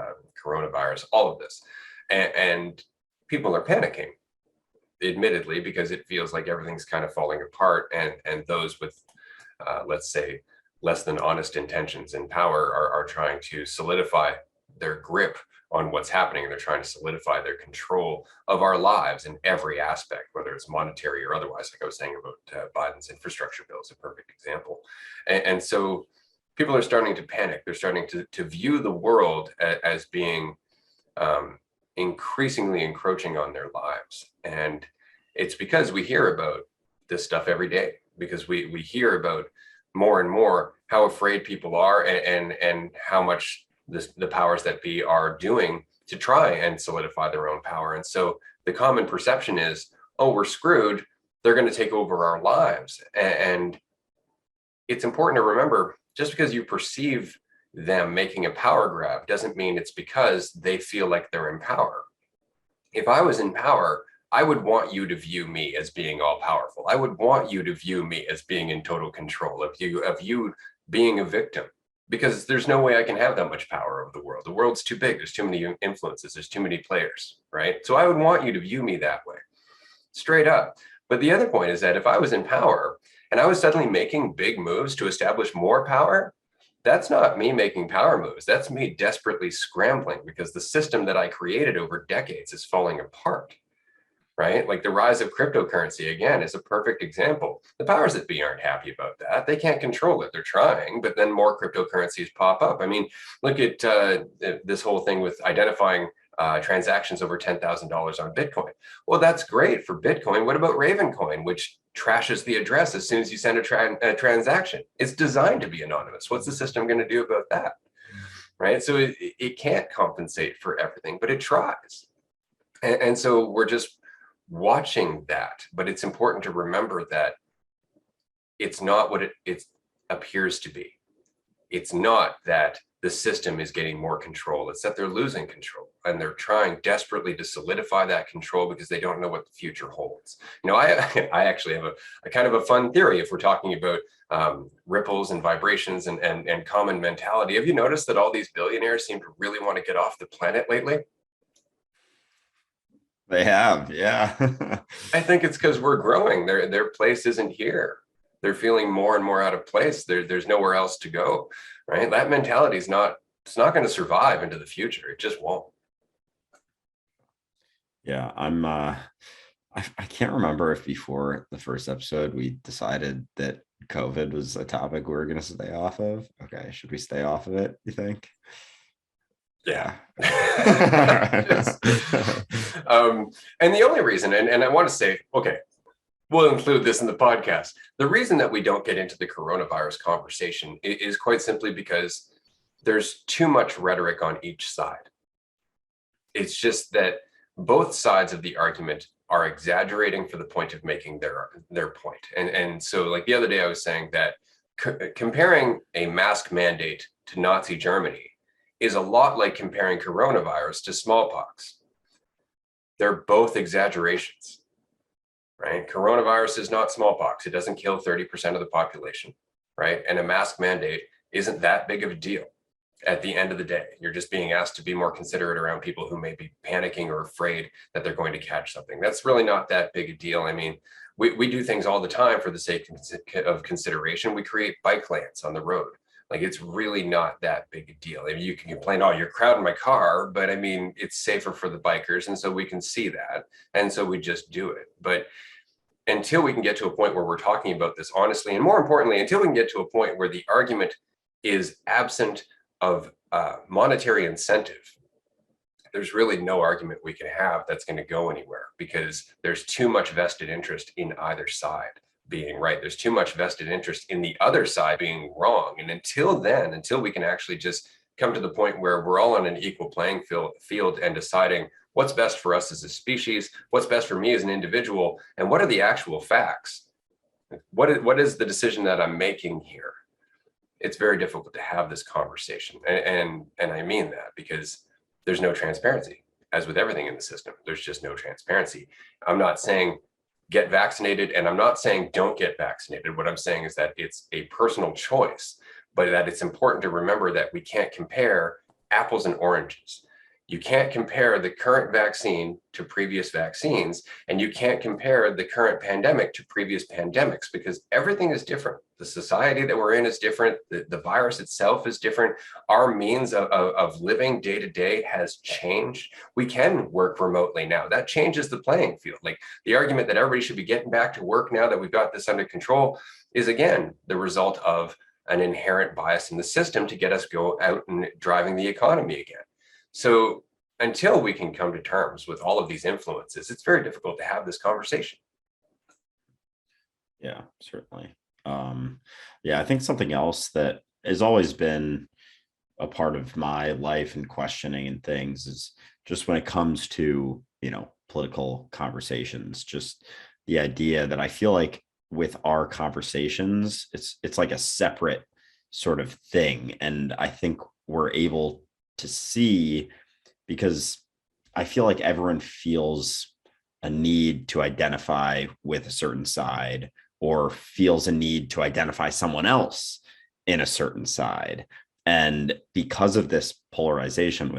coronavirus, all of this. And people are panicking, admittedly, because it feels like everything's kind of falling apart. And those with, let's say, less than honest intentions in power are trying to solidify their grip on what's happening. And they're trying to solidify their control of our lives in every aspect, whether it's monetary or otherwise. Like I was saying about Biden's infrastructure bill is a perfect example. And so people are starting to panic. They're starting to view the world as being increasingly encroaching on their lives. And it's because we hear about this stuff every day, because we hear about more and more how afraid people are, and how much the powers that be are doing to try and solidify their own power. And so the common perception is, oh, we're screwed. They're going to take over our lives. And it's important to remember, just because you perceive them making a power grab doesn't mean it's because they feel like they're in power. If I was in power, I would want you to view me as being all powerful. I would want you to view me as being in total control of you being a victim, because there's no way I can have that much power over the world. The world's too big. There's too many influences. There's too many players, right? So I would want you to view me that way, straight up. But the other point is that if I was in power and I was suddenly making big moves to establish more power, that's not me making power moves. That's me desperately scrambling, because the system that I created over decades is falling apart. Right? Like the rise of cryptocurrency, again, is a perfect example. The powers that be aren't happy about that. They can't control it. They're trying, but then more cryptocurrencies pop up. I mean, look at this whole thing with identifying transactions over $10,000 on Bitcoin. Well, that's great for Bitcoin. What about Ravencoin, which trashes the address as soon as you send a transaction? It's designed to be anonymous. What's the system going to do about that? Right? So it can't compensate for everything, but it tries. And so we're just watching that. But it's important to remember that it's not what it appears to be. It's not that the system is getting more control. It's that they're losing control, and they're trying desperately to solidify that control because they don't know what the future holds. I actually have a kind of a fun theory if we're talking about ripples and vibrations and common mentality. Have you noticed that all these billionaires seem to really want to get off the planet lately? They have, yeah. I think it's because we're growing. Their place isn't here. They're feeling more and more out of place. There's nowhere else to go, right? That mentality it's not going to survive into the future. It just won't. Yeah, I can't remember if before the first episode we decided that COVID was a topic we were going to stay off of. Okay, should we stay off of it, you think? Yeah. And the only reason, and I want to say, okay, we'll include this in the podcast. The reason that we don't get into the coronavirus conversation is quite simply because there's too much rhetoric on each side. It's just that both sides of the argument are exaggerating for the point of making their point. And so like the other day I was saying that comparing a mask mandate to Nazi Germany is a lot like comparing coronavirus to smallpox. They're both exaggerations. right? Coronavirus is not smallpox. It doesn't kill 30% of the population, right? And a mask mandate isn't that big of a deal. At the end of the day, you're just being asked to be more considerate around people who may be panicking or afraid that they're going to catch something. That's really not that big a deal. I mean, we do things all the time for the sake of consideration. We create bike lanes on the road. Like, it's really not that big a deal. I mean, you can complain, oh, you're crowding my car, but I mean, it's safer for the bikers. And so we can see that. And so we just do it. But until we can get to a point where we're talking about this honestly, and more importantly, until we can get to a point where the argument is absent of monetary incentive, there's really no argument we can have that's going to go anywhere, because there's too much vested interest in either side being right. There's too much vested interest in the other side being wrong. And until then, until we can actually just come to the point where we're all on an equal playing field and deciding what's best for us as a species, what's best for me as an individual, and what are the actual facts? What is the decision that I'm making here? It's very difficult to have this conversation. And I mean that because there's no transparency. As with everything in the system, there's just no transparency. I'm not saying get vaccinated, and I'm not saying don't get vaccinated. What I'm saying is that it's a personal choice, but that it's important to remember that we can't compare apples and oranges. You can't compare the current vaccine to previous vaccines, and you can't compare the current pandemic to previous pandemics, because everything is different. The society that we're in is different. The virus itself is different. Our means of living day to day has changed. We can work remotely now. That changes the playing field. Like, the argument that everybody should be getting back to work now that we've got this under control is, again, the result of an inherent bias in the system to get us go out and driving the economy again. So until we can come to terms with all of these influences, it's very difficult to have this conversation. Yeah, certainly. Yeah, I think something else that has always been a part of my life and questioning and things is just when it comes to, political conversations, just the idea that I feel like with our conversations, it's like a separate sort of thing. And I think we're able to see, because I feel like everyone feels a need to identify with a certain side, or feels a need to identify someone else in a certain side. And because of this polarization,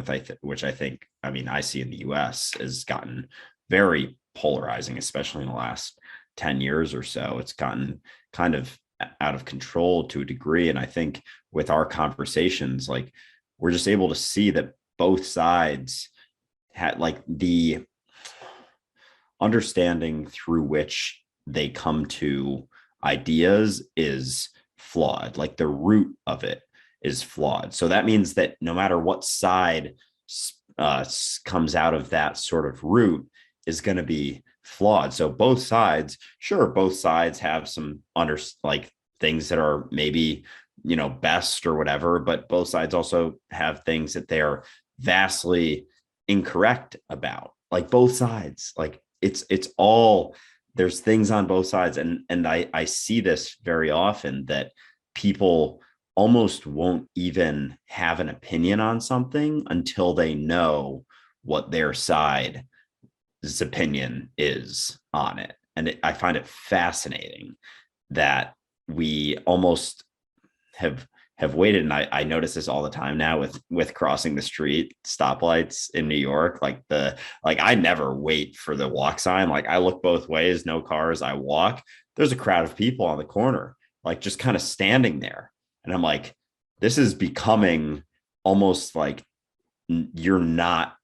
which I think, I see in the US, has gotten very polarizing, especially in the last 10 years or so. It's gotten kind of out of control to a degree. And I think with our conversations, like, we're just able to see that both sides had, like, the understanding through which they come to ideas is flawed. Like, the root of it is flawed. So that means that no matter what side comes out of that sort of root is going to be flawed. So both sides have some things that are maybe, best or whatever, but both sides also have things that they're vastly incorrect about. Like, both sides, like, it's all, there's things on both sides. And I see this very often, that people almost won't even have an opinion on something until they know what their side's opinion is on it. And I find it fascinating that we almost have waited. And I notice this all the time now with crossing the street stoplights in New York. Like, I never wait for the walk sign. Like, I look both ways, no cars, I walk. There's a crowd of people on the corner, like, just kind of standing there. And I'm like, this is becoming almost like you're not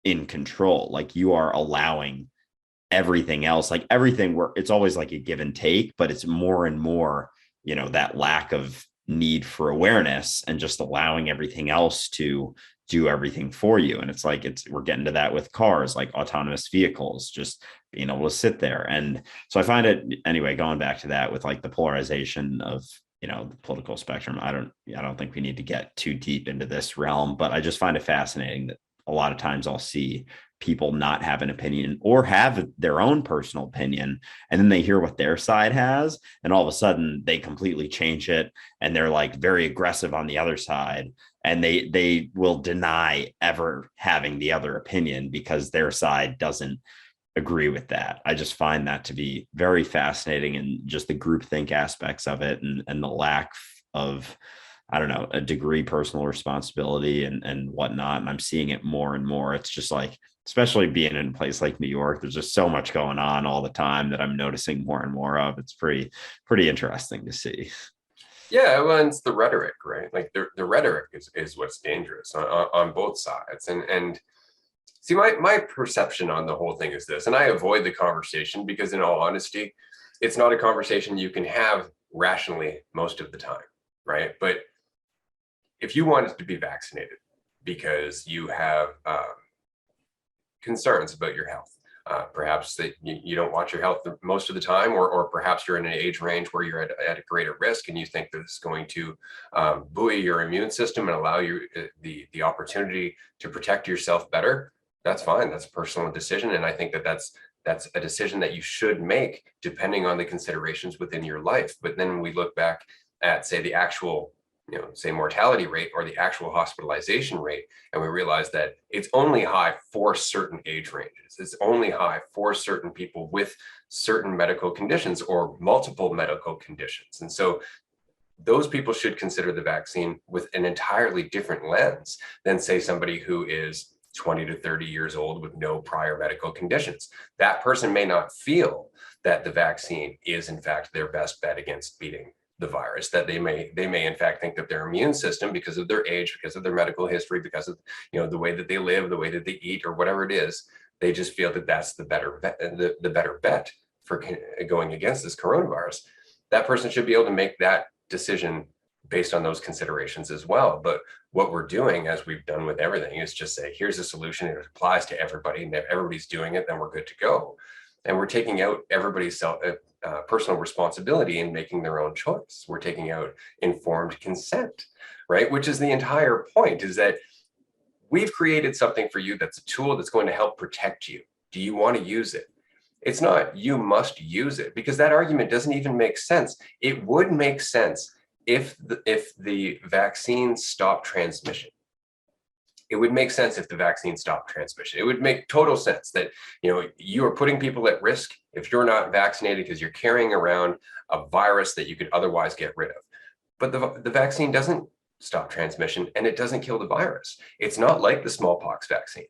in control. Like, you are allowing everything else, like everything where it's always like a give and take, but it's more and more, that lack of need for awareness and just allowing everything else to do everything for you. And it's like, we're getting to that with cars, like autonomous vehicles, just being able to sit there. And so I find it, anyway, going back to that with like the polarization of, the political spectrum. I don't think we need to get too deep into this realm, but I just find it fascinating that a lot of times I'll see people not have an opinion or have their own personal opinion, and then they hear what their side has, and all of a sudden they completely change it, and they're like very aggressive on the other side, and they will deny ever having the other opinion because their side doesn't agree with that. I just find that to be very fascinating, and just the groupthink aspects of it, and the lack of, I don't know, a degree personal responsibility and whatnot. And I'm seeing it more and more. It's just like, especially being in a place like New York, there's just so much going on all the time that I'm noticing more and more of. It's pretty interesting to see. Yeah, well, it's the rhetoric, right? Like the rhetoric is what's dangerous on both sides. And see, my perception on the whole thing is this, and I avoid the conversation because, in all honesty, it's not a conversation you can have rationally most of the time, right? But if you wanted to be vaccinated because you have concerns about your health, perhaps that you don't watch your health most of the time, or perhaps you're in an age range where you're at a greater risk, and you think that it's going to buoy your immune system and allow you the opportunity to protect yourself better. That's fine. That's a personal decision, and I think that that's a decision that you should make depending on the considerations within your life. But then when we look back at, say, the actual, say, mortality rate or the actual hospitalization rate, and we realize that it's only high for certain age ranges. It's only high for certain people with certain medical conditions or multiple medical conditions. And so those people should consider the vaccine with an entirely different lens than, say, somebody who is 20 to 30 years old with no prior medical conditions. That person may not feel that the vaccine is in fact their best bet against beating the virus, that they may in fact think that their immune system, because of their age, because of their medical history, because of the way that they live, the way that they eat, or whatever it is, they just feel that that's the better bet, the better bet for going against this coronavirus. That person should be able to make that decision based on those considerations as well. But what we're doing, as we've done with everything, is just say, here's a solution, it applies to everybody, and if everybody's doing it, then we're good to go. And we're taking out everybody's personal responsibility in making their own choice. We're taking out informed consent, right? Which is the entire point, is that we've created something for you that's a tool that's going to help protect you. Do you want to use it? It's not you must use it, because that argument doesn't even make sense. It would make sense if the vaccine stopped transmission. It would make sense if the vaccine stopped transmission. It would make total sense that you are putting people at risk if you're not vaccinated, because you're carrying around a virus that you could otherwise get rid of. But the vaccine doesn't stop transmission, and it doesn't kill the virus. It's not like the smallpox vaccine,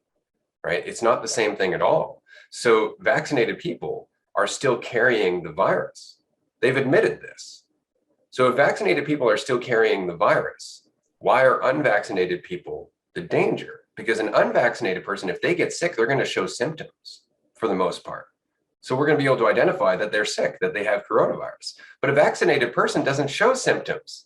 right? It's not the same thing at all. So vaccinated people are still carrying the virus. They've admitted this. So if vaccinated people are still carrying the virus, why are unvaccinated people the danger? Because an unvaccinated person, if they get sick, they're going to show symptoms for the most part. So we're going to be able to identify that they're sick, that they have coronavirus. But a vaccinated person doesn't show symptoms.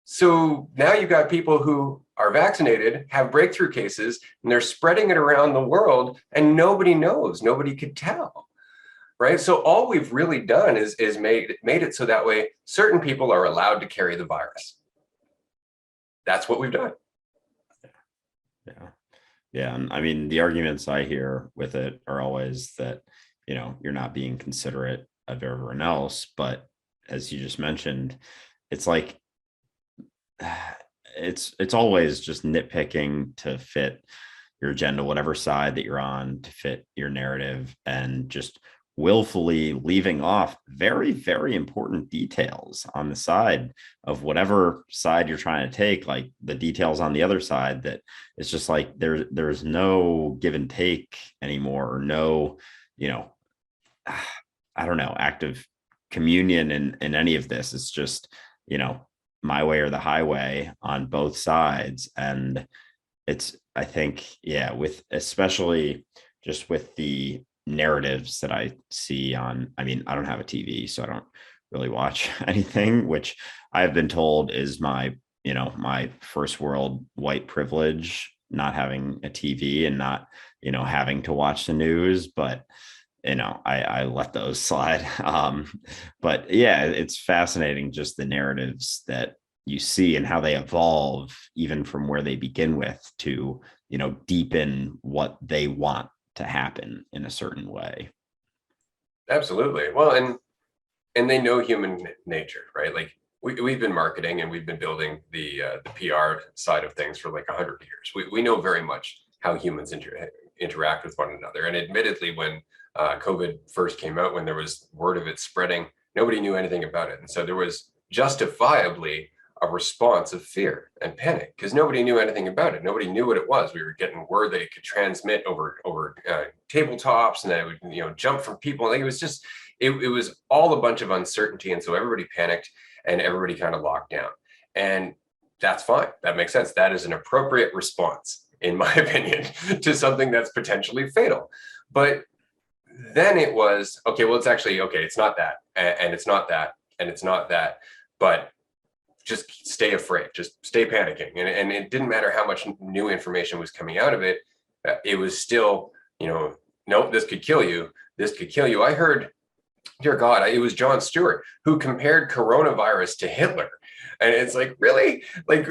So now you've got people who are vaccinated, have breakthrough cases, and they're spreading it around the world, and nobody knows, nobody could tell. Right. So all we've really done is made it so that way certain people are allowed to carry the virus. That's what we've done. Yeah. Yeah. And I mean, the arguments I hear with it are always that, you're not being considerate of everyone else. But as you just mentioned, it's like, it's always just nitpicking to fit your agenda, whatever side that you're on, to fit your narrative, and just willfully leaving off very, very important details on the side of whatever side you're trying to take, like the details on the other side, that it's just like there's no give and take anymore, or no, I don't know, active communion in any of this. It's just, my way or the highway on both sides. And it's, I think, yeah, with especially just with the narratives that I see on, I mean, I don't have a TV, so I don't really watch anything, which I have been told is my first world white privilege, not having a TV and not, having to watch the news. But, I let those slide. But yeah, it's fascinating, just the narratives that you see and how they evolve, even from where they begin with, to, deepen what they want to happen in a certain way. Absolutely. Well, and they know human nature, right? Like we've been marketing and we've been building the PR side of things for like 100 years. We know very much how humans interact with one another. And admittedly, when COVID first came out, when there was word of it spreading, nobody knew anything about it. And so there was justifiably a response of fear and panic because nobody knew anything about it. Nobody knew what it was. We were getting word that it could transmit over tabletops, and that it would jump from people. Like, it was just it was all a bunch of uncertainty, and so everybody panicked and everybody kind of locked down. And that's fine. That makes sense. That is an appropriate response, in my opinion, to something that's potentially fatal. But then it was, okay, well, it's actually, okay, it's not that, and it's not that, and it's not that, but just stay afraid, just stay panicking. And it didn't matter how much new information was coming out of it. It was still, nope, this could kill you. This could kill you. I heard, dear God, it was Jon Stewart who compared coronavirus to Hitler. And it's like, really? Like,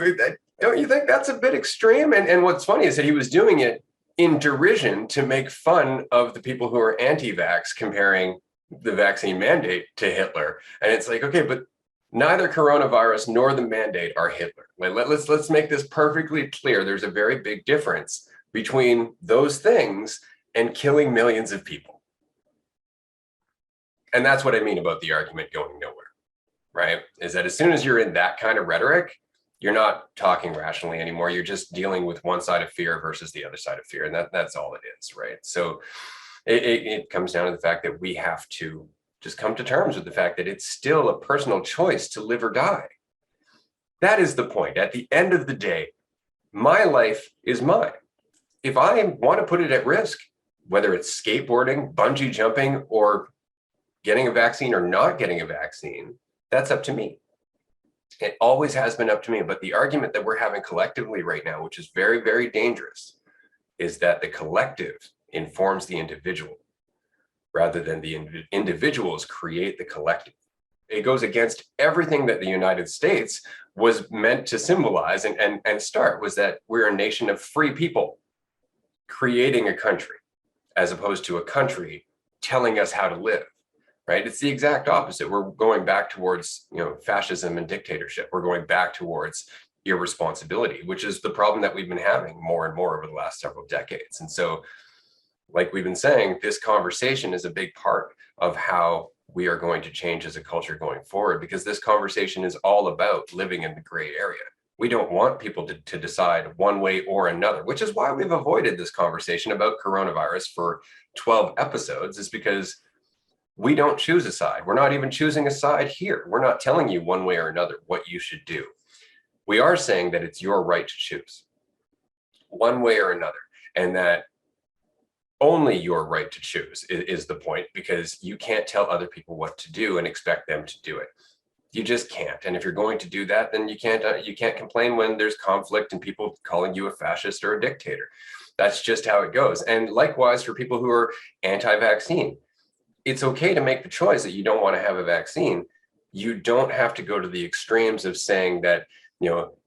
don't you think that's a bit extreme? And what's funny is that he was doing it in derision to make fun of the people who are anti-vax, comparing the vaccine mandate to Hitler. And it's like, okay, but neither coronavirus nor the mandate are Hitler. Let's make this perfectly clear. There's a very big difference between those things and killing millions of people. And that's what I mean about the argument going nowhere, right? Is that as soon as you're in that kind of rhetoric, you're not talking rationally anymore. You're just dealing with one side of fear versus the other side of fear. And that's all it is, right? So it comes down to the fact that we have to just come to terms with the fact that it's still a personal choice to live or die. That is the point. At the end of the day, my life is mine. If I want to put it at risk, whether it's skateboarding, bungee jumping, or getting a vaccine or not getting a vaccine, that's up to me. It always has been up to me. But the argument that we're having collectively right now, which is very, very dangerous, is that the collective informs the individual rather than the individuals create the collective. It goes against everything that the United States was meant to symbolize and start, was that we're a nation of free people creating a country, as opposed to a country telling us how to live, right? It's the exact opposite. We're going back towards, fascism and dictatorship. We're going back towards irresponsibility, which is the problem that we've been having more and more over the last several decades. And so, like we've been saying, this conversation is a big part of how we are going to change as a culture going forward, because this conversation is all about living in the gray area. We don't want people to decide one way or another, which is why we've avoided this conversation about coronavirus for 12 episodes, is because we don't choose a side. We're not even choosing a side here. We're not telling you one way or another what you should do. We are saying that it's your right to choose one way or another, and that only your right to choose is the point, because you can't tell other people what to do and expect them to do it. You just can't. And if you're going to do that, then you can't complain when there's conflict and people calling you a fascist or a dictator. That's just how it goes. And likewise, for people who are anti-vaccine, it's okay to make the choice that you don't want to have a vaccine. You don't have to go to the extremes of saying that,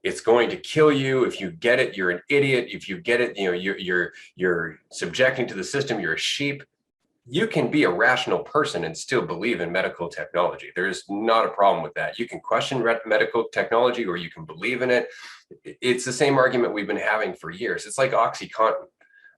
it's going to kill you. If you get it, you're an idiot. If you get it, you're subjecting to the system. You're a sheep. You can be a rational person and still believe in medical technology. There's not a problem with that. You can question medical technology, or you can believe in it. It's the same argument we've been having for years. It's like OxyContin,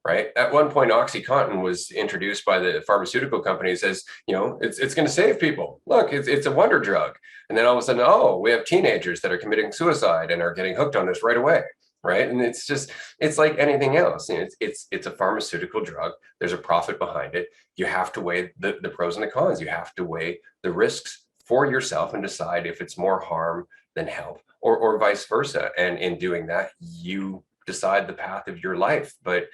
right? At one point, OxyContin was introduced by the pharmaceutical companies as, it's going to save people. Look, it's a wonder drug. And then all of a sudden, we have teenagers that are committing suicide and are getting hooked on this right away, right? And it's like anything else. It's a pharmaceutical drug. There's a profit behind it. You have to weigh the pros and the cons. You have to weigh the risks for yourself and decide if it's more harm than help, or vice versa. And in doing that, you decide the path of your life. But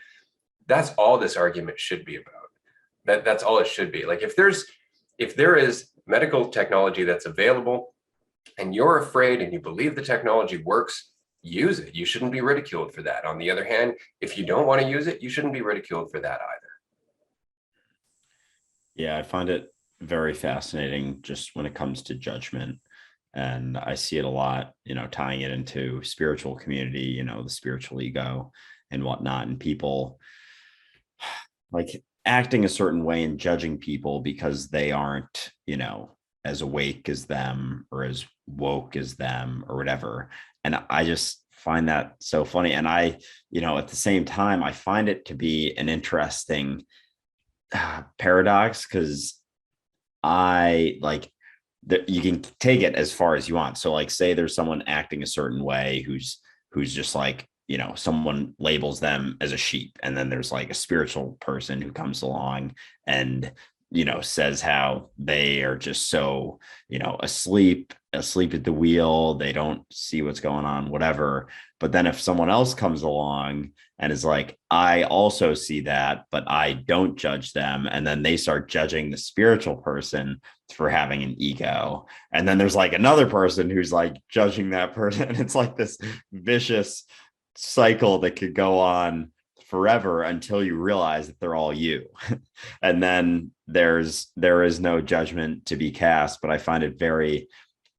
that's all this argument should be about. That's all it should be. Like, if there is medical technology that's available and you're afraid and you believe the technology works, use it. You shouldn't be ridiculed for that. On the other hand, if you don't want to use it, you shouldn't be ridiculed for that either. Yeah, I find it very fascinating just when it comes to judgment. And I see it a lot, tying it into spiritual community, the spiritual ego and whatnot, and people like acting a certain way and judging people because they aren't, as awake as them or as woke as them or whatever. And I just find that so funny. And I, at the same time, I find it to be an interesting paradox, because I like that you can take it as far as you want. So like say there's someone acting a certain way who's just like, someone labels them as a sheep. And then there's like a spiritual person who comes along and, says how they are just so, asleep at the wheel. They don't see what's going on, whatever. But then if someone else comes along and is like, I also see that, but I don't judge them. And then they start judging the spiritual person for having an ego. And then there's like another person who's like judging that person. And it's like this vicious cycle that could go on forever until you realize that they're all you. And then there is no judgment to be cast. But I find it very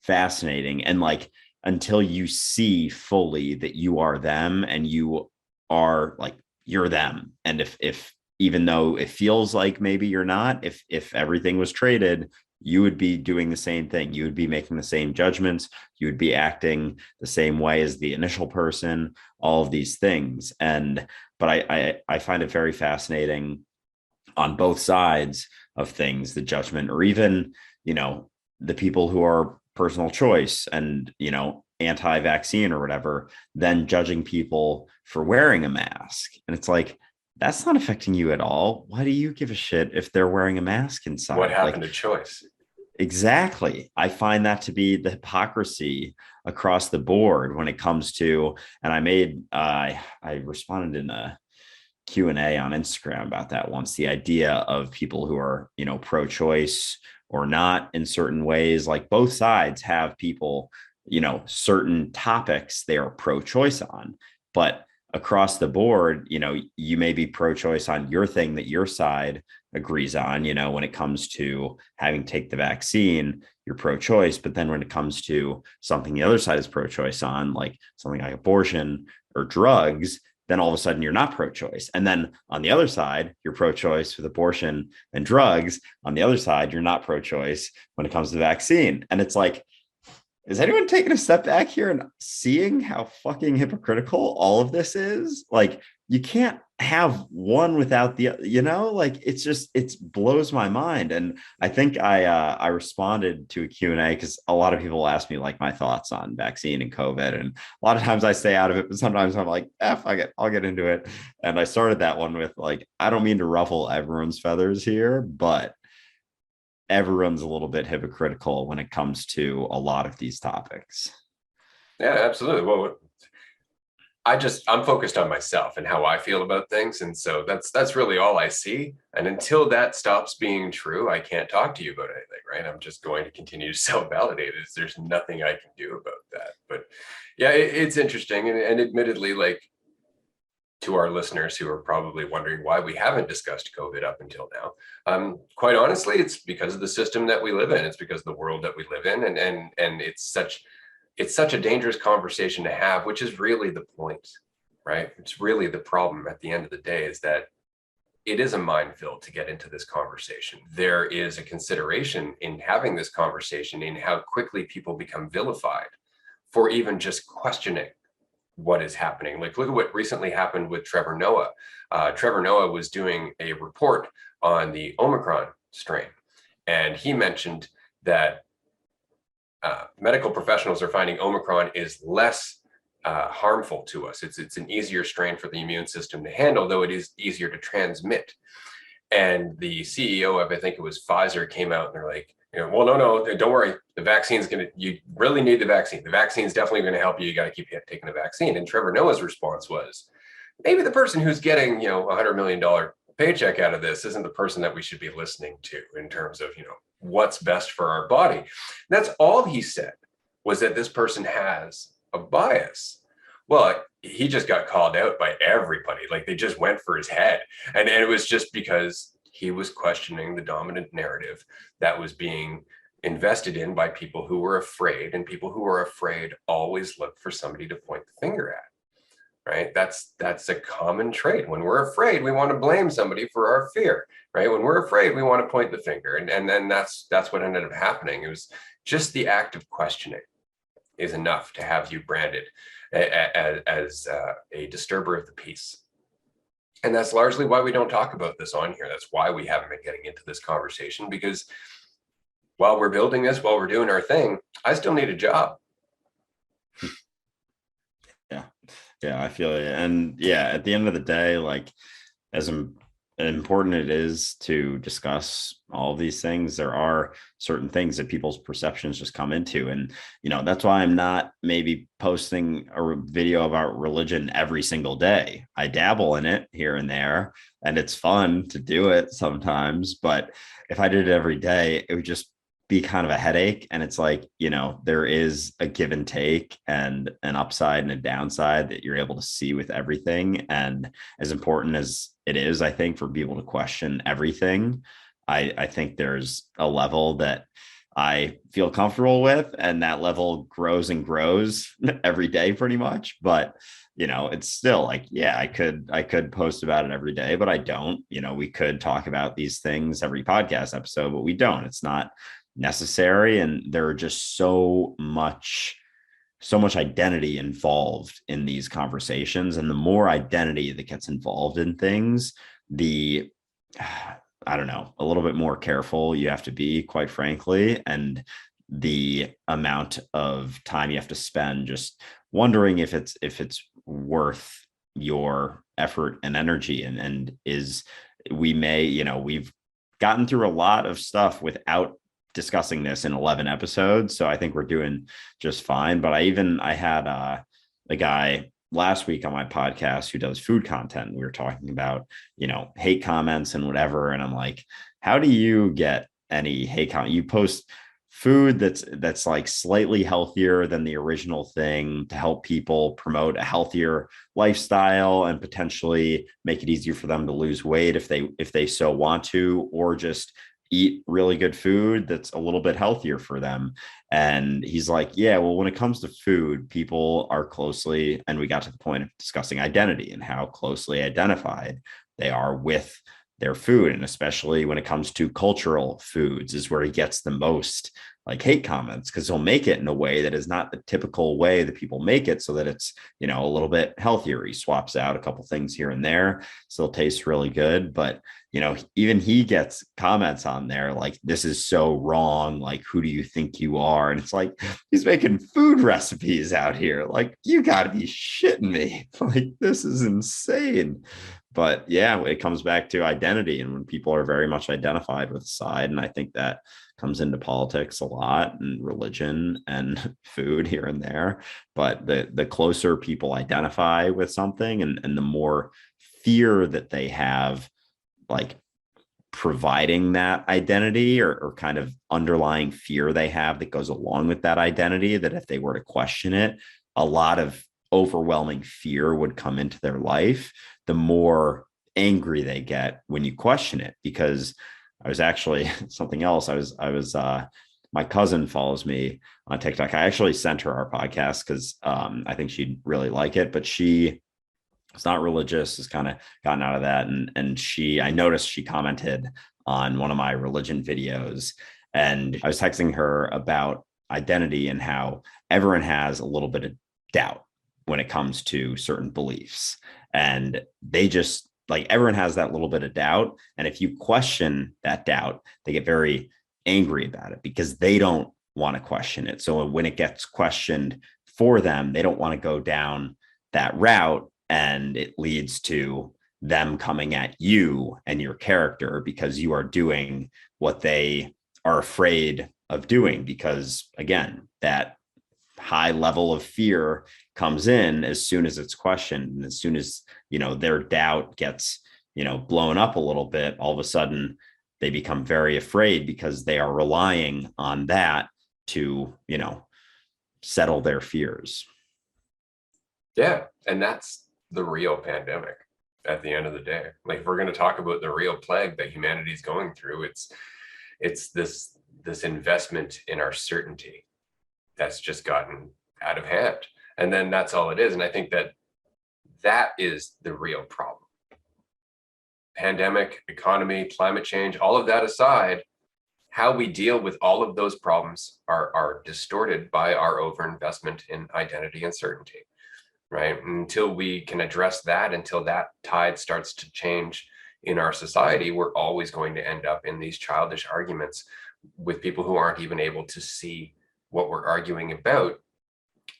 fascinating. And like, until you see fully that you are them and you are like, you're them. And if even though it feels like maybe you're not, if everything was traded, you would be doing the same thing. You would be making the same judgments. You would be acting the same way as the initial person, all of these things. But I find it very fascinating on both sides of things, the judgment, or even, the people who are personal choice and, anti-vaccine or whatever, then judging people for wearing a mask. And it's like, that's not affecting you at all. Why do you give a shit if they're wearing a mask inside? What happened to choice? Exactly. I find that to be the hypocrisy across the board when it comes to, and I responded in a Q&A on Instagram about that once, the idea of people who are, pro-choice or not in certain ways. Like both sides have people, certain topics they are pro-choice on, but across the board, you may be pro-choice on your thing that your side agrees on, when it comes to having to take the vaccine, you're pro-choice. But then when it comes to something the other side is pro-choice on, like something like abortion or drugs, then all of a sudden you're not pro-choice. And then on the other side, you're pro-choice with abortion and drugs. On the other side, you're not pro-choice when it comes to vaccine. And it's like, is anyone taking a step back here and seeing how fucking hypocritical all of this is? Like, you can't have one without the, like, it blows my mind. And I think I responded to a Q&A because a lot of people ask me like my thoughts on vaccine and COVID. And a lot of times I stay out of it, but sometimes I'm like, I'll get into it. And I started that one with like, I don't mean to ruffle everyone's feathers here, but everyone's a little bit hypocritical when it comes to a lot of these topics. Yeah, absolutely. Well, I'm focused on myself and how I feel about things. And so that's really all I see. And until that stops being true, I can't talk to you about anything, right? I'm just going to continue to self-validate it. There's nothing I can do about that. But yeah, it's interesting. And admittedly, like, to our listeners who are probably wondering why we haven't discussed COVID up until now. Quite honestly, it's because of the system that we live in. It's because of the world that we live in. And it's such a dangerous conversation to have, which is really the point, right? It's really the problem at the end of the day, is that it is a minefield to get into this conversation. There is a consideration in having this conversation in how quickly people become vilified for even just questioning what is happening. Like, look at what recently happened with Trevor Noah. Trevor Noah was doing a report on the Omicron strain, and he mentioned that medical professionals are finding Omicron is less harmful to us. It's an easier strain for the immune system to handle, though it is easier to transmit. And the CEO of, I think it was Pfizer, came out and they're like, well, no, don't worry. The vaccine's you really need the vaccine. The vaccine's definitely going to help you. You got to keep taking the vaccine. And Trevor Noah's response was, maybe the person who's getting, $100 million paycheck out of this isn't the person that we should be listening to in terms of, what's best for our body. That's all he said, was that this person has a bias. Well, he just got called out by everybody. Like, they just went for his head. And it was just because he was questioning the dominant narrative that was being invested in by people who were afraid, and people who are afraid always look for somebody to point the finger at, right? That's a common trait. When we're afraid, we want to blame somebody for our fear, right? When we're afraid, we want to point the finger. And then that's what ended up happening. It was just the act of questioning is enough to have you branded. as a disturber of the peace. And that's largely why we don't talk about this on here. That's why we haven't been getting into this conversation, because while we're building this, while we're doing our thing, I still need a job. Yeah. Yeah, I feel it. And yeah, at the end of the day, like as important it is to discuss all of these things, there are certain things that people's perceptions just come into. And, that's why I'm not maybe posting a video about religion every single day. I dabble in it here and there, and it's fun to do it sometimes. But if I did it every day, it would just be kind of a headache. And it's like, there is a give and take and an upside and a downside that you're able to see with everything. And as important as it is, I think, for people to question everything, I think there's a level that I feel comfortable with, and that level grows and grows every day pretty much. But it's still like, yeah, I could post about it every day, but I don't. We could talk about these things every podcast episode, but we don't. It's not necessary. And there are just so much identity involved in these conversations. And the more identity that gets involved in things, the I don't know, a little bit more careful you have to be, quite frankly. And the amount of time you have to spend just wondering if it's worth your effort and energy. And we've gotten through a lot of stuff without discussing this in 11 episodes. So I think we're doing just fine. But I had a guy last week on my podcast who does food content. We were talking about, hate comments and whatever. And I'm like, how do you get any hate comment? You post food that's like slightly healthier than the original thing to help people promote a healthier lifestyle and potentially make it easier for them to lose weight if they so want to, or just eat really good food that's a little bit healthier for them. And he's like, yeah, well, when it comes to food, people are closely, and we got to the point of discussing identity and how closely identified they are with their food. And especially when it comes to cultural foods is where he gets the most like hate comments, because he'll make it in a way that is not the typical way that people make it, so that it's, a little bit healthier. He swaps out a couple things here and there, still tastes really good. But, even he gets comments on there like, this is so wrong. Like, who do you think you are? And it's like, he's making food recipes out here. Like, you got to be shitting me. Like, this is insane. But yeah, it comes back to identity, and when people are very much identified with a side, and I think that comes into politics a lot, and religion and food here and there. But the closer people identify with something, and the more fear that they have, like providing that identity, or kind of underlying fear they have that goes along with that identity, that if they were to question it, a lot of overwhelming fear would come into their life, the more angry they get when you question it. Because I was actually something else. My cousin follows me on TikTok. I actually sent her our podcast because I think she'd really like it, but she is not religious, has kind of gotten out of that. And I noticed she commented on one of my religion videos, and I was texting her about identity and how everyone has a little bit of doubt when it comes to certain beliefs. And they just, like, everyone has that little bit of doubt. And if you question that doubt, they get very angry about it because they don't want to question it. So when it gets questioned for them, they don't want to go down that route. And it leads to them coming at you and your character because you are doing what they are afraid of doing. Because again, that high level of fear comes in as soon as it's questioned, and as soon as their doubt gets blown up a little bit, all of a sudden they become very afraid because they are relying on that to settle their fears. Yeah, and that's the real pandemic at the end of the day. Like, if we're going to talk about the real plague that humanity is going through, it's this investment in our certainty that's just gotten out of hand. And then that's all it is. And I think that is the real problem. Pandemic, economy, climate change, all of that aside, how we deal with all of those problems are distorted by our overinvestment in identity and certainty. right? Until we can address that, until that tide starts to change in our society, we're always going to end up in these childish arguments with people who aren't even able to see what we're arguing about,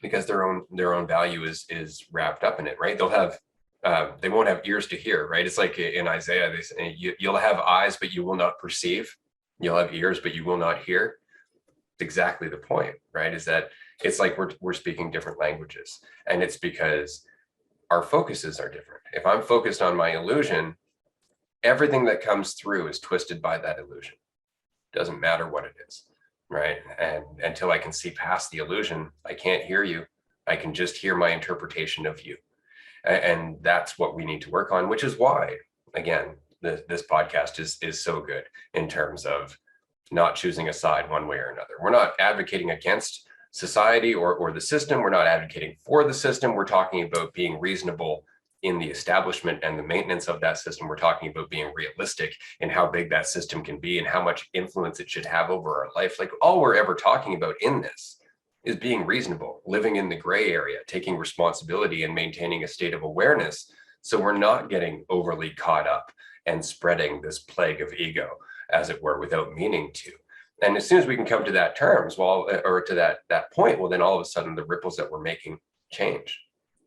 because their own value is wrapped up in it, right? They won't have ears to hear, right? It's like in Isaiah, they say, you'll have eyes, but you will not perceive. You'll have ears, but you will not hear. It's exactly the point, right? Is that it's like we're speaking different languages, and it's because our focuses are different. If I'm focused on my illusion, everything that comes through is twisted by that illusion. Doesn't matter what it is, right? And until I can see past the illusion, I can't hear you. I can just hear my interpretation of you. And that's what we need to work on, which is why, again, this podcast is so good in terms of not choosing a side one way or another. We're not advocating against society or the system. We're not advocating for the system. We're talking about being reasonable in the establishment and the maintenance of that system. We're talking about being realistic in how big that system can be and how much influence it should have over our life. Like, all we're ever talking about in this is being reasonable, living in the gray area, taking responsibility and maintaining a state of awareness, so we're not getting overly caught up and spreading this plague of ego, as it were, without meaning to. And as soon as we can come to that terms, well, or to that point, well, then all of a sudden the ripples that we're making change.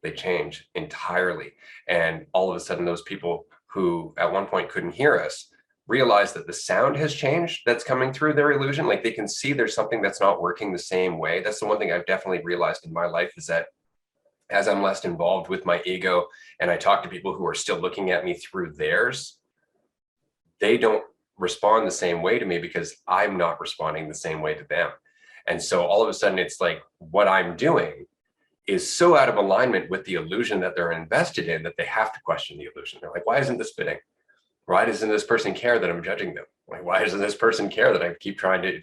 They change entirely. And all of a sudden, those people who at one point couldn't hear us realize that the sound has changed that's coming through their illusion. Like, they can see there's something that's not working the same way. That's the one thing I've definitely realized in my life, is that as I'm less involved with my ego and I talk to people who are still looking at me through theirs, they don't respond the same way to me because I'm not responding the same way to them. And so all of a sudden, it's like what I'm doing is so out of alignment with the illusion that they're invested in that they have to question the illusion. They're like, why isn't this fitting? Why doesn't this person care that I'm judging them? Like, why doesn't this person care that I keep trying to,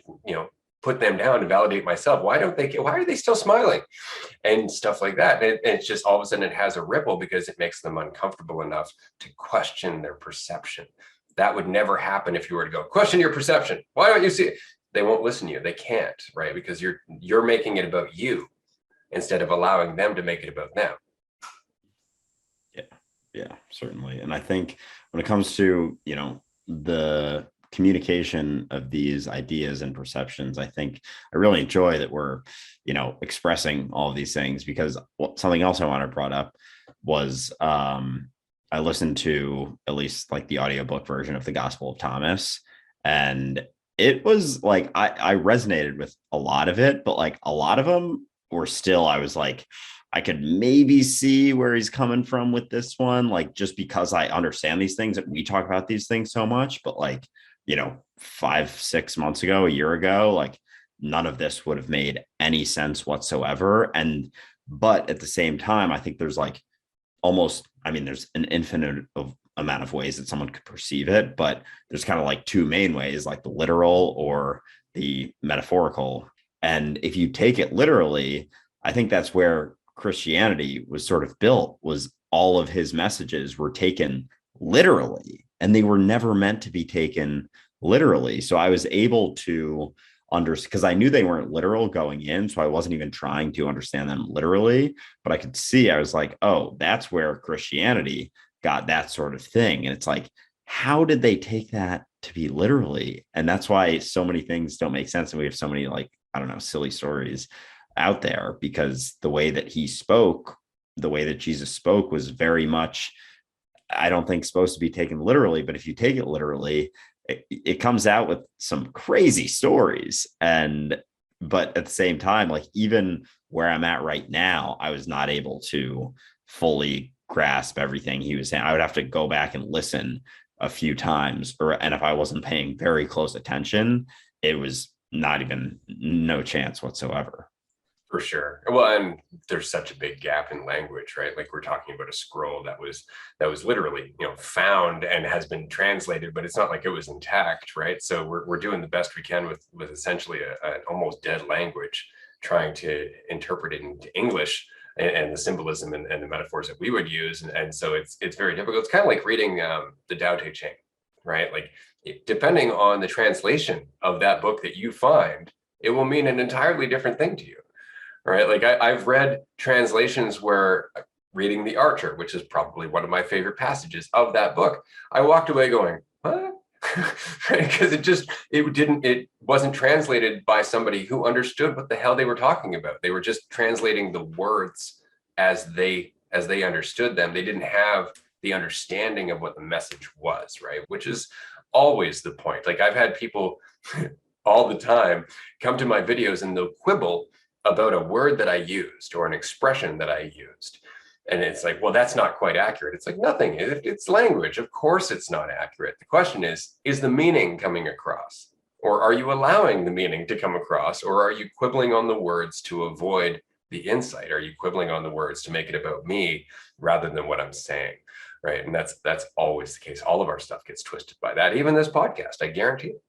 put them down to validate myself? Why are they still smiling? And stuff like that. And it's just all of a sudden it has a ripple because it makes them uncomfortable enough to question their perception. That would never happen if you were to go, question your perception. Why don't you see it? They won't listen to you. They can't, right? Because you're making it about you instead of allowing them to make it about them. Yeah, certainly. And I think when it comes to, the communication of these ideas and perceptions, I think I really enjoy that we're, expressing all of these things, because something else I want to brought up was I listened to at least like the audiobook version of the Gospel of Thomas, and it was like I resonated with a lot of it, but like a lot of them were still, I was like, I could maybe see where he's coming from with this one, like just because I understand these things that we talk about these things so much. But like, 5-6 months ago, a year ago, like none of this would have made any sense whatsoever. But at the same time, I think there's like there's an infinite amount of ways that someone could perceive it, but there's kind of like two main ways, like the literal or the metaphorical. And if you take it literally, I think that's where Christianity was sort of built, was all of his messages were taken literally, and they were never meant to be taken literally. So I was able to understand, because I knew they weren't literal going in, so I wasn't even trying to understand them literally, but I could see, I was like, oh, that's where Christianity got that sort of thing. And it's like, how did they take that to be literally? And that's why so many things don't make sense, and we have so many, like, I don't know, silly stories out there, because the way that he spoke, the way that Jesus spoke, was very much, I don't think, supposed to be taken literally. But if you take it literally, it comes out with some crazy stories. But at the same time, like, even where I'm at right now, I was not able to fully grasp everything he was saying. I would have to go back and listen a few times, and if I wasn't paying very close attention, it was no chance whatsoever. For sure. Well, and there's such a big gap in language, right? Like, we're talking about a scroll that was literally, found and has been translated, but it's not like it was intact, right? So we're doing the best we can with essentially an almost dead language, trying to interpret it into English and the symbolism and the metaphors that we would use. And so it's very difficult. It's kind of like reading the Tao Te Ching, right? Like, depending on the translation of that book that you find, it will mean an entirely different thing to you. right? Like I've read translations where reading The Archer, which is probably one of my favorite passages of that book, I walked away going, what? Because it wasn't translated by somebody who understood what the hell they were talking about. They were just translating the words as they understood them. They didn't have the understanding of what the message was, right? Which is always the point. Like I've had people all the time come to my videos and they'll quibble about a word that I used or an expression that I used. And it's like, well, that's not quite accurate. It's like nothing. It's language. Of course, it's not accurate. The question is the meaning coming across? Or are you allowing the meaning to come across? Or are you quibbling on the words to avoid the insight? Are you quibbling on the words to make it about me rather than what I'm saying? Right. And that's always the case. All of our stuff gets twisted by that. Even this podcast, I guarantee it.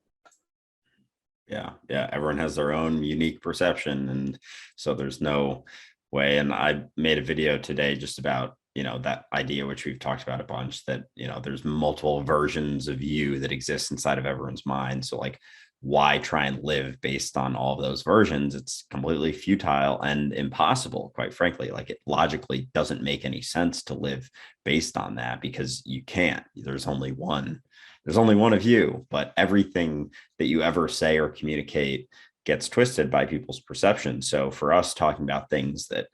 Yeah. Yeah. Everyone has their own unique perception. And so there's no way. And I made a video today just about, that idea, which we've talked about a bunch, that, there's multiple versions of you that exist inside of everyone's mind. So like, why try and live based on all of those versions? It's completely futile and impossible, quite frankly. Like it logically doesn't make any sense to live based on that because you can't. There's only one of you, but everything that you ever say or communicate gets twisted by people's perception. So for us talking about things that,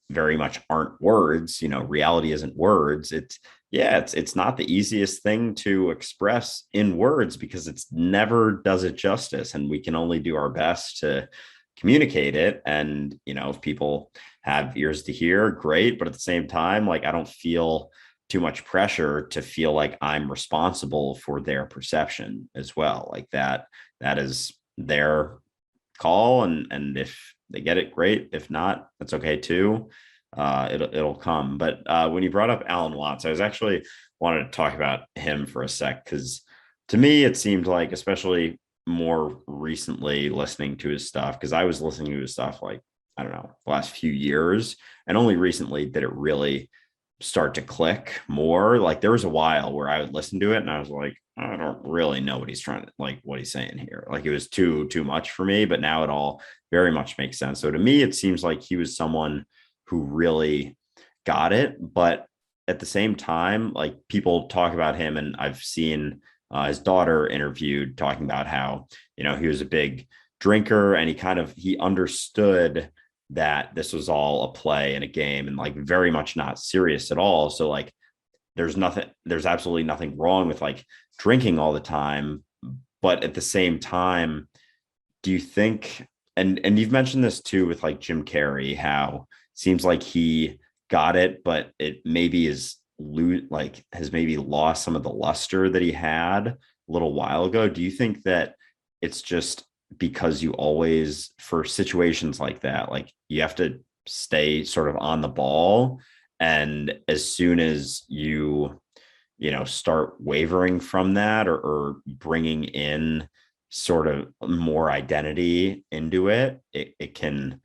very much aren't words, reality isn't words. It's not the easiest thing to express in words because it's never does it justice. And we can only do our best to communicate it. And, if people have ears to hear, great. But at the same time, like I don't feel too much pressure to feel like I'm responsible for their perception as well. Like that is their call. And if they get it, great. If not, that's okay too. It'll come. But when you brought up Alan Watts, I was actually wanted to talk about him for a sec, because to me, it seemed like, especially more recently listening to his stuff, because I was listening to his stuff like, I don't know, the last few years. And only recently did it really start to click more. Like there was a while where I would listen to it and I was like, I don't really know what he's trying to, like what he's saying here. Like it was too much for me, but now it all very much makes sense. So to me, it seems like he was someone who really got it. But at the same time, like people talk about him, and I've seen his daughter interviewed talking about how, he was a big drinker and he understood that this was all a play and a game and like very much not serious at all. So like there's absolutely nothing wrong with like drinking all the time. But at the same time, do you think, and you've mentioned this too with like Jim Carrey, how it seems like he got it, but it maybe has maybe lost some of the luster that he had a little while ago. Do you think that it's just because you always, for situations like that, like you have to stay sort of on the ball, and as soon as you start wavering from that, or bringing in sort of more identity into it can,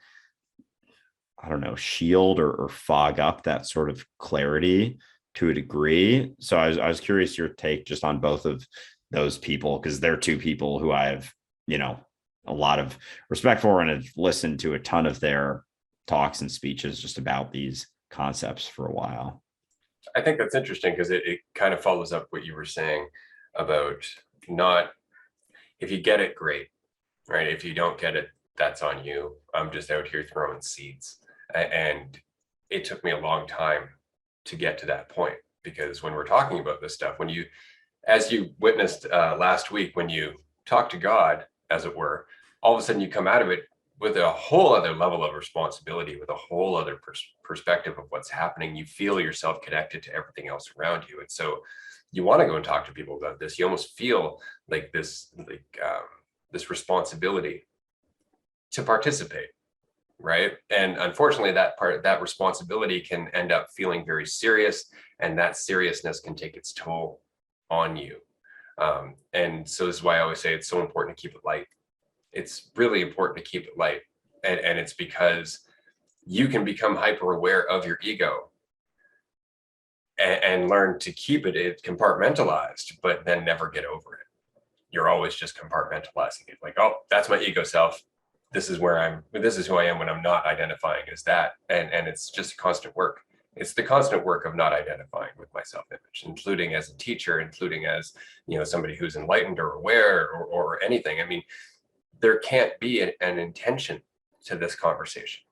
I don't know, shield or fog up that sort of clarity to a degree. So I was curious your take just on both of those people, because they're two people who I have, a lot of respect for, and have listened to a ton of their talks and speeches just about these concepts for a while. I think that's interesting because it kind of follows up what you were saying about not, if you get it, great, right? If you don't get it, that's on you. I'm just out here throwing seeds. And it took me a long time to get to that point, because when we're talking about this stuff, as you witnessed last week, when you talk to God, as it were, all of a sudden you come out of it with a whole other level of responsibility, with a whole other perspective of what's happening. You feel yourself connected to everything else around you. And so you want to go and talk to people about this. You almost feel like this responsibility to participate, right? And unfortunately, that responsibility can end up feeling very serious, and that seriousness can take its toll on you. And so this is why I always say it's so important to keep it light. It's really important to keep it light. And it's because you can become hyper aware of your ego and learn to keep it compartmentalized, but then never get over it. You're always just compartmentalizing it. Like, oh, that's my ego self. this is who I am when I'm not identifying as that. And it's just constant work. It's the constant work of not identifying with my self-image, including as a teacher, including as, somebody who's enlightened or aware or anything. I mean, there can't be an intention to this conversation.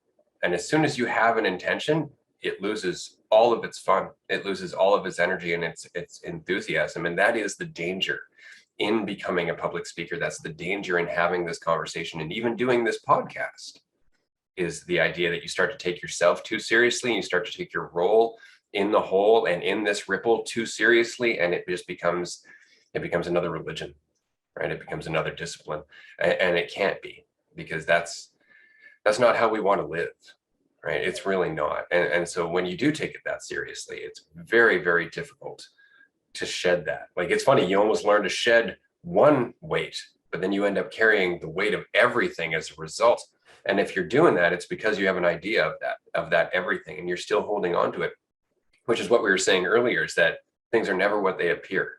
And as soon as you have an intention, it loses all of its fun. It loses all of its energy and its enthusiasm. And that is the danger in becoming a public speaker. That's the danger in having this conversation and even doing this podcast, is the idea that you start to take yourself too seriously and you start to take your role in the whole and in this ripple too seriously. And it just becomes another religion, right? It becomes another discipline, and it can't be, because that's not how we want to live, right? It's really not. And so when you do take it that seriously, it's very, very difficult to shed that. Like, it's funny, you almost learn to shed one weight, but then you end up carrying the weight of everything as a result. And if you're doing that, it's because you have an idea of that everything, and you're still holding on to it, which is what we were saying earlier, is that things are never what they appear,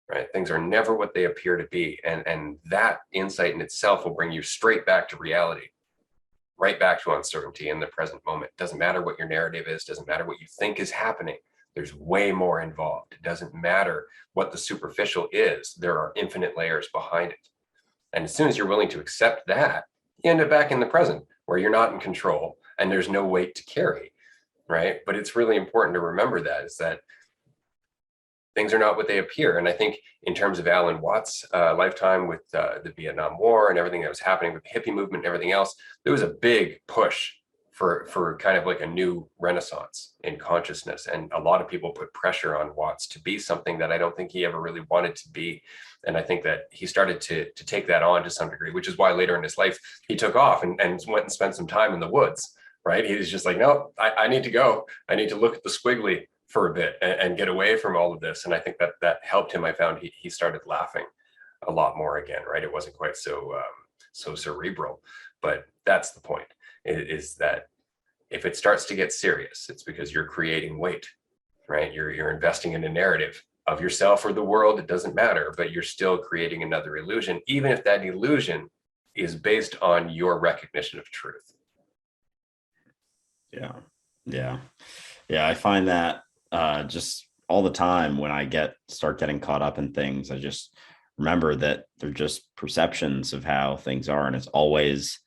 right? Things are never what they appear to be. And that insight in itself will bring you straight back to reality, right back to uncertainty in the present moment. Doesn't matter what your narrative is, doesn't matter what you think is happening. There's way more involved. It doesn't matter what the superficial is. There are infinite layers behind it. And as soon as you're willing to accept that, you end up back in the present, where you're not in control and there's no weight to carry, right? But it's really important to remember that, is that things are not what they appear. And I think in terms of Alan Watts' lifetime with the Vietnam War and everything that was happening with the hippie movement and everything else, there was a big push for kind of like a new renaissance in consciousness. And a lot of people put pressure on Watts to be something that I don't think he ever really wanted to be. And I think that he started to take that on to some degree, which is why later in his life, he took off and went and spent some time in the woods, right? He was just like, no, I need to go. I need to look at the squiggly for a bit and get away from all of this. And I think that helped him. I found he started laughing a lot more again, right? It wasn't quite so cerebral, but that's the point, is that if it starts to get serious, it's because you're creating weight, right? You're investing in a narrative of yourself or the world. It doesn't matter, but you're still creating another illusion, even if that illusion is based on your recognition of truth. Yeah. I find that just all the time when I start getting caught up in things, I just remember that they're just perceptions of how things are, and it's always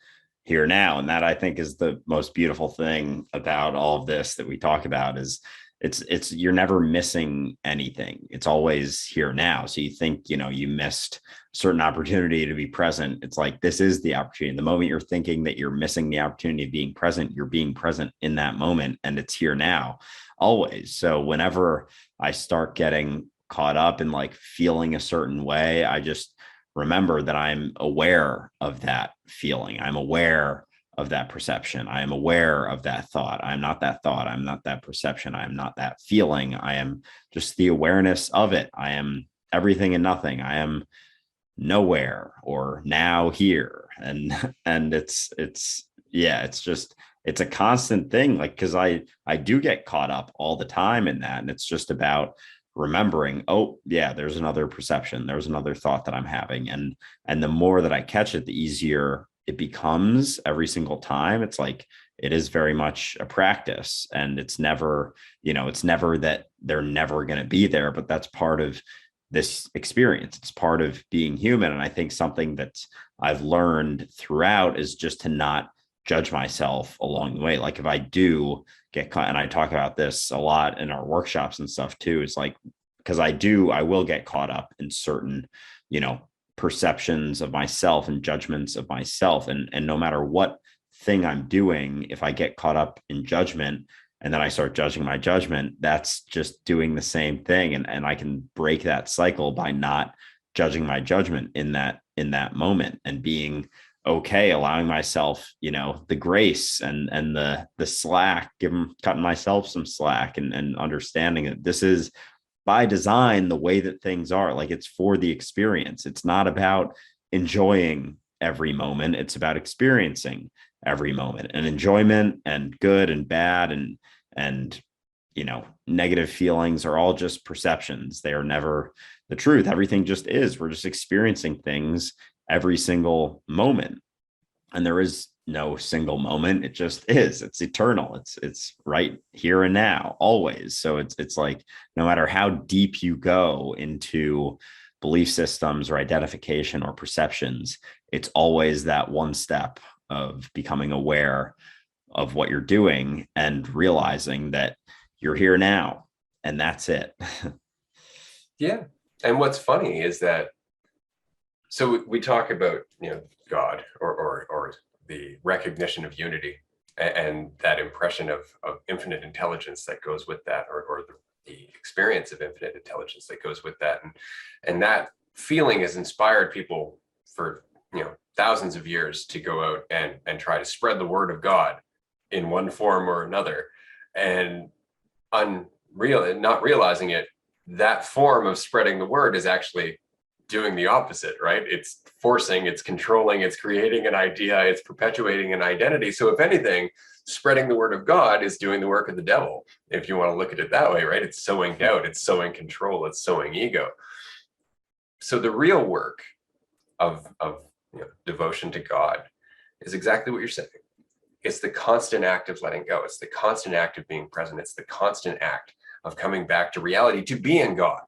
here now. And that, I think, is the most beautiful thing about all of this that we talk about, is it's you're never missing anything. It's always here now. So you think, you missed a certain opportunity to be present. It's like, this is the opportunity. The moment you're thinking that you're missing the opportunity of being present, you're being present in that moment, and it's here now, always. So whenever I start getting caught up in like feeling a certain way, I just remember that I'm aware of that feeling. I'm aware of that perception. I am aware of that thought. I'm not that thought. I'm not that perception. I'm not that feeling. I am just the awareness of it. I am everything and nothing. I am nowhere or now here. And it's a constant thing. Like, cause I do get caught up all the time in that. And it's just about remembering, oh yeah, there's another perception. There's another thought that I'm having. And the more that I catch it, the easier it becomes every single time. It's like, it is very much a practice, and it's never that they're never going to be there, but that's part of this experience. It's part of being human. And I think something that I've learned throughout is just to not judge myself along the way. Like, if I do get caught, and I talk about this a lot in our workshops and stuff too, it's like, because I will get caught up in certain, perceptions of myself and judgments of myself. And no matter what thing I'm doing, if I get caught up in judgment and then I start judging my judgment, that's just doing the same thing. And I can break that cycle by not judging my judgment in that moment, and being okay, allowing myself, the grace and the slack, cutting myself some slack, and understanding that this is by design the way that things are. Like, it's for the experience. It's not about enjoying every moment. It's about experiencing every moment, and enjoyment and good and bad and negative feelings are all just perceptions. They are never the truth. Everything just is. We're just experiencing things every single moment. And there is no single moment. It just is. It's eternal. It's right here and now, always. So it's like no matter how deep you go into belief systems or identification or perceptions, it's always that one step of becoming aware of what you're doing and realizing that you're here now and that's it. Yeah. And what's funny is that, so we talk about, God or the recognition of unity and that impression of infinite intelligence that goes with that, or the experience of infinite intelligence that goes with that. And that feeling has inspired people for, thousands of years to go out and try to spread the word of God in one form or another. And not realizing it, that form of spreading the word is actually doing the opposite, right? It's forcing, it's controlling, it's creating an idea, it's perpetuating an identity. So if anything, spreading the word of God is doing the work of the devil, if you want to look at it that way, right? It's sowing doubt, it's sowing control, it's sowing ego. So the real work of devotion to God is exactly what you're saying. It's the constant act of letting go. It's the constant act of being present. It's the constant act of coming back to reality, to be in God,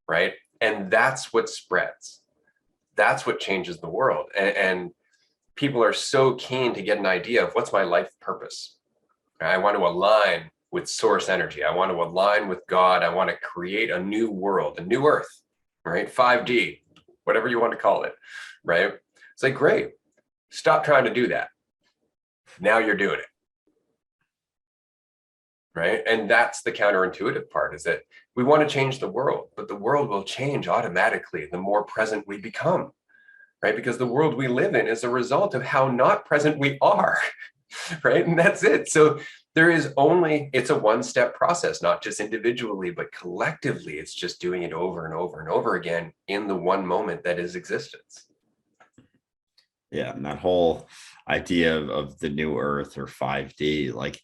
right? And that's what spreads. That's what changes the world. And people are so keen to get an idea of what's my life purpose. I want to align with source energy. I want to align with God. I want to create a new world, a new earth, right? 5D, whatever you want to call it, right? It's like, great, stop trying to do that. Now you're doing it. Right. And that's the counterintuitive part, is that we want to change the world, but the world will change automatically the more present we become, right? Because the world we live in is a result of how not present we are, right? And that's it. So it's a one-step process, not just individually, but collectively. It's just doing it over and over and over again in the one moment that is existence. Yeah. And that whole idea of the new earth or 5D, like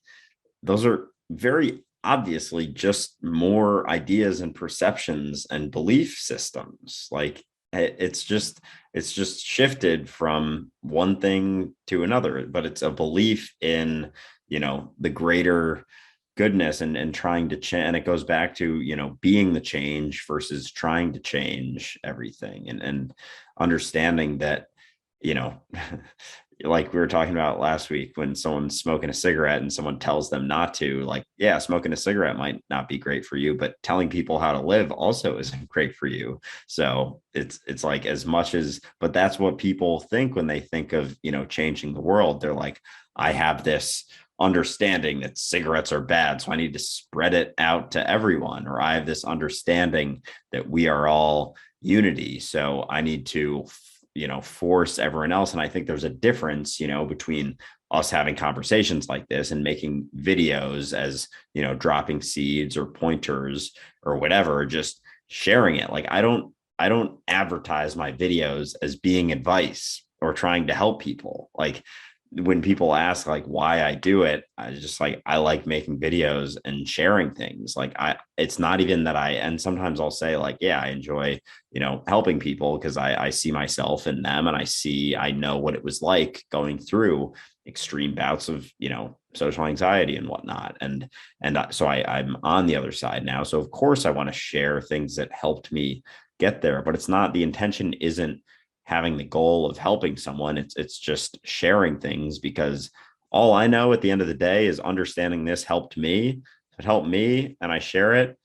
those are very obviously just more ideas and perceptions and belief systems. Like it's just shifted from one thing to another, but it's a belief in, the greater goodness and trying to change. And it goes back to, being the change versus trying to change everything, and understanding that, like we were talking about last week, when someone's smoking a cigarette and someone tells them not to, like, yeah, smoking a cigarette might not be great for you, but telling people how to live also isn't great for you. So it's like, as much as, but that's what people think when they think of, changing the world. They're like, I have this understanding that cigarettes are bad, so I need to spread it out to everyone. Or I have this understanding that we are all unity, so I need to force everyone else. And I think there's a difference, between us having conversations like this and making videos as, dropping seeds or pointers or whatever, just sharing it. Like, I don't advertise my videos as being advice or trying to help people. Like, when people ask like why I do it, I just like, I like making videos and sharing things. Like, it's not even that and sometimes I'll say like, yeah, I enjoy, helping people because I see myself in them, and I know what it was like going through extreme bouts of, social anxiety and whatnot. So I'm on the other side now. So of course I want to share things that helped me get there, but it's not, the intention isn't having the goal of helping someone. It's just sharing things, because all I know at the end of the day is understanding this helped me. If it helped me and I share it,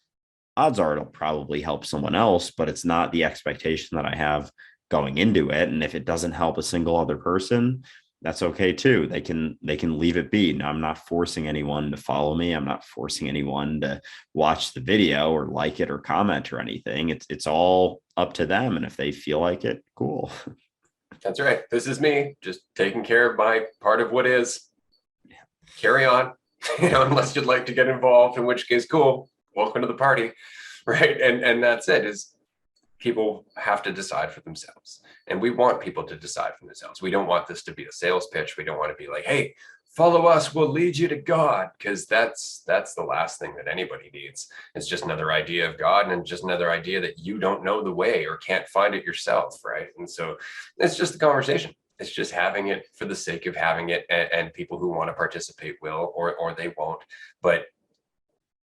odds are it'll probably help someone else, but it's not the expectation that I have going into it. And if it doesn't help a single other person, that's okay too. They can leave it be. Now, I'm not forcing anyone to follow me. I'm not forcing anyone to watch the video or like it or comment or anything. It's all up to them. And if they feel like it, cool. That's right. This is me just taking care of my part of what is. Carry on, unless you'd like to get involved, in which case, cool. Welcome to the party. Right. And that's it, is people have to decide for themselves. And we want people to decide for themselves. We don't want this to be a sales pitch. We don't want to be like, hey, follow us, we'll lead you to God, because that's the last thing that anybody needs. It's just another idea of God, and just another idea that you don't know the way or can't find it yourself, right? And so it's just a conversation. It's just having it for the sake of having it, and people who want to participate will, or they won't. But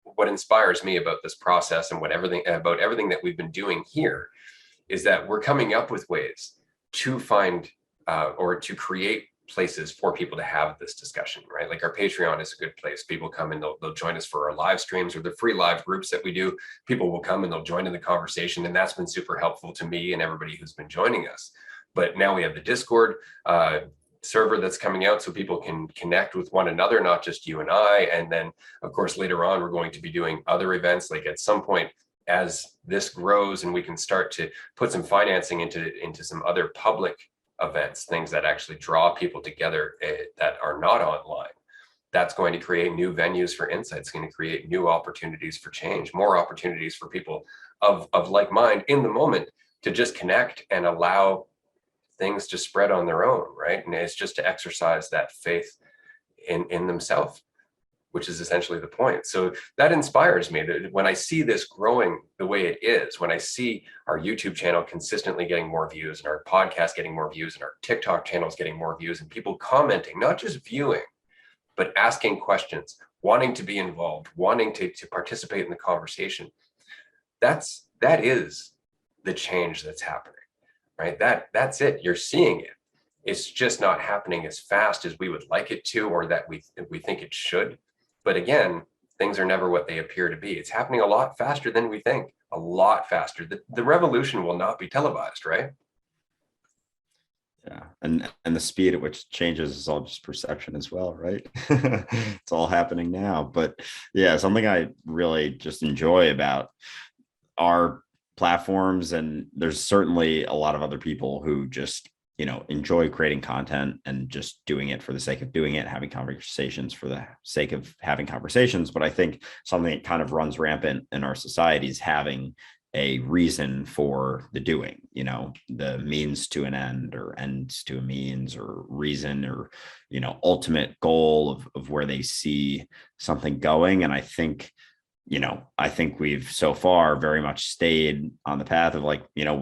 what inspires me about this process and everything that we've been doing here is that we're coming up with ways to find or to create places for people to have this discussion, right? Like our Patreon is a good place. People come and they'll join us for our live streams or the free live groups that we do. People will come and they'll join in the conversation. And that's been super helpful to me and everybody who's been joining us. But now we have the Discord server that's coming out so people can connect with one another, not just you and I. And then, of course, later on, we're going to be doing other events. Like at some point, as this grows and we can start to put some financing into some other public events, things that actually draw people together that are not online, that's going to create new venues for insight. It's going to create new opportunities for change, more opportunities for people of like mind in the moment to just connect and allow things to spread on their own, right? And it's just to exercise that faith in themselves, which is essentially the point. So that inspires me that when I see this growing the way it is, when I see our YouTube channel consistently getting more views and our podcast getting more views and our TikTok channels getting more views and people commenting, not just viewing, but asking questions, wanting to be involved, wanting to participate in the conversation, that is the change that's happening, right? That's it. You're seeing it. It's just not happening as fast as we would like it to, or that we think it should. But again, things are never what they appear to be. It's happening a lot faster than we think, a lot faster. The revolution will not be televised, right? Yeah. And the speed at which it changes is all just perception as well, right? It's all happening now. But yeah, something I really just enjoy about our platforms, and there's certainly a lot of other people who just enjoy creating content and just doing it for the sake of doing it, having conversations for the sake of having conversations. But I think something that kind of runs rampant in our society is having a reason for the doing, the means to an end or ends to a means, or reason, or, ultimate goal of where they see something going. And I think we've so far very much stayed on the path of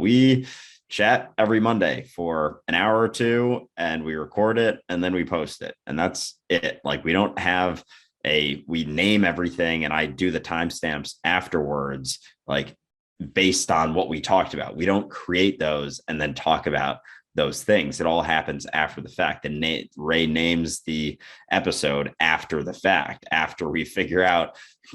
we chat every Monday for an hour or two and we record it and then we post it. And that's it. We don't have we name everything and I do the timestamps afterwards, based on what we talked about. We don't create those and then talk about those things. It all happens after the fact. And Ray names the episode after the fact, after we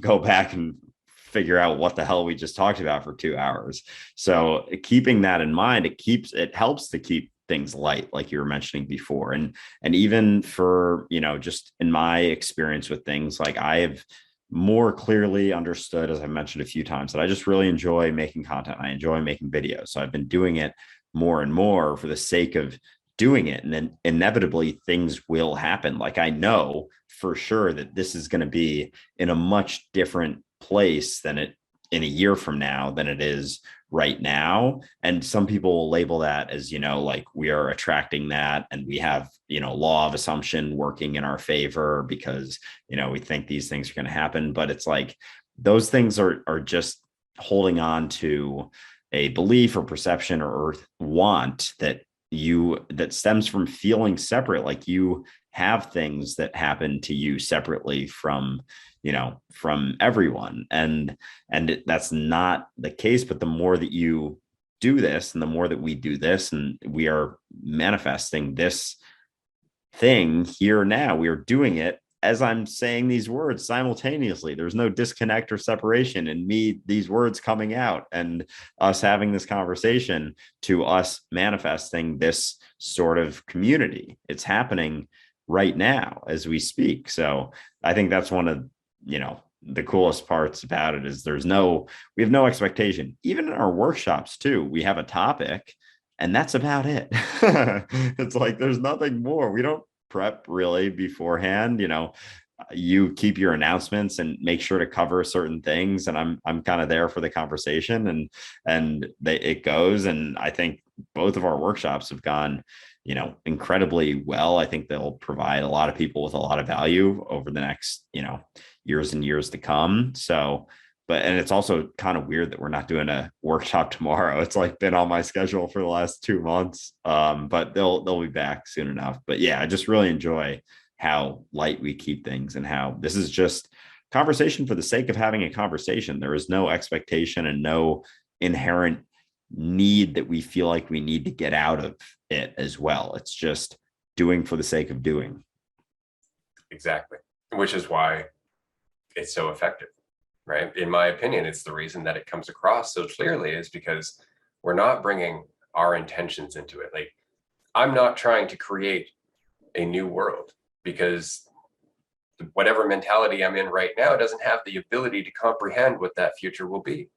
go back and figure out what the hell we just talked about for 2 hours. So keeping that in mind, it helps to keep things light, like you were mentioning before. And even for, just in my experience with things, I have more clearly understood, as I mentioned a few times, that I just really enjoy making content. I enjoy making videos. So I've been doing it more and more for the sake of doing it. And then inevitably things will happen. I know for sure that this is going to be in a much different place than it in a year from now than it is right now. And some people will label that as, we are attracting that and we have, law of assumption working in our favor because, we think these things are going to happen. But it's those things are just holding on to a belief or perception or want that stems from feeling separate. You have things that happen to you separately from everyone. And that's not the case. But the more that you do this and the more that we do this, and we are manifesting this thing here now, we are doing it as I'm saying these words simultaneously. There's no disconnect or separation in me, these words coming out and us having this conversation to us manifesting this sort of community. It's happening right now as we speak. So I think that's one of, the coolest parts about it is we have no expectation. Even in our workshops too, we have a topic and that's about it. It's there's nothing more. We don't prep really beforehand. You keep your announcements and make sure to cover certain things. And I'm kind of there for the conversation and it goes. And I think both of our workshops have gone, incredibly well. I think they'll provide a lot of people with a lot of value over the next, years and years to come. So and it's also kind of weird that we're not doing a workshop tomorrow. It's like been on my schedule for the last 2 months. But they'll be back soon enough. But yeah, I just really enjoy how light we keep things and how this is just conversation for the sake of having a conversation. There is no expectation and no inherent need that we feel like we need to get out of it as well. It's just doing for the sake of doing. Exactly. Which is why it's so effective, right? In my opinion, it's the reason that it comes across so clearly is because we're not bringing our intentions into it. Like, I'm not trying to create a new world because whatever mentality I'm in right now doesn't have the ability to comprehend what that future will be,